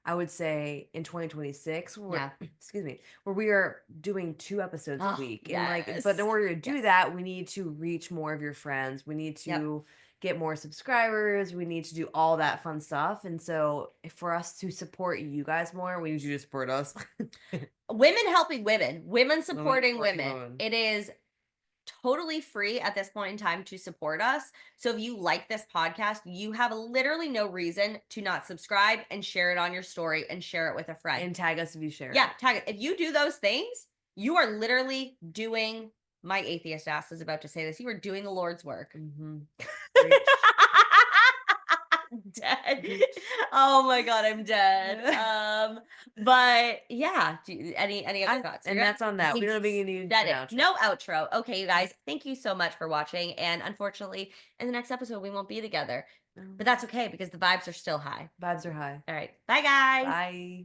I would say in 2026, where Yeah. excuse me, where we are doing 2 episodes a Oh, week, and, like, but in yes. order to do Yes. that, we need to reach more of your friends, we need Yep. to get more subscribers, we need to do all that fun stuff, and so, for us to support you guys more, we need you to support us. Women helping women, women Women supporting supporting women. women. It is totally free at this point in time to support us. So if you like this podcast, you have literally no reason to not subscribe and share it on your story and share it with a friend. And tag us if you share Yeah, it. tag it. If you do those things, you are literally doing, my atheist ass is about to say this, you are doing the Lord's work. Mhm. Preach. Dead. Preach. Oh my god, I'm dead. But yeah, any other thoughts? You're And good? that's on that. We don't think you need Said an it. outro. No outro. Okay, you guys, thank you so much for watching. And unfortunately, in the next episode, we won't be together. But Um, that's okay because the vibes are still high. Vibes are high. All right. Bye, guys. Bye.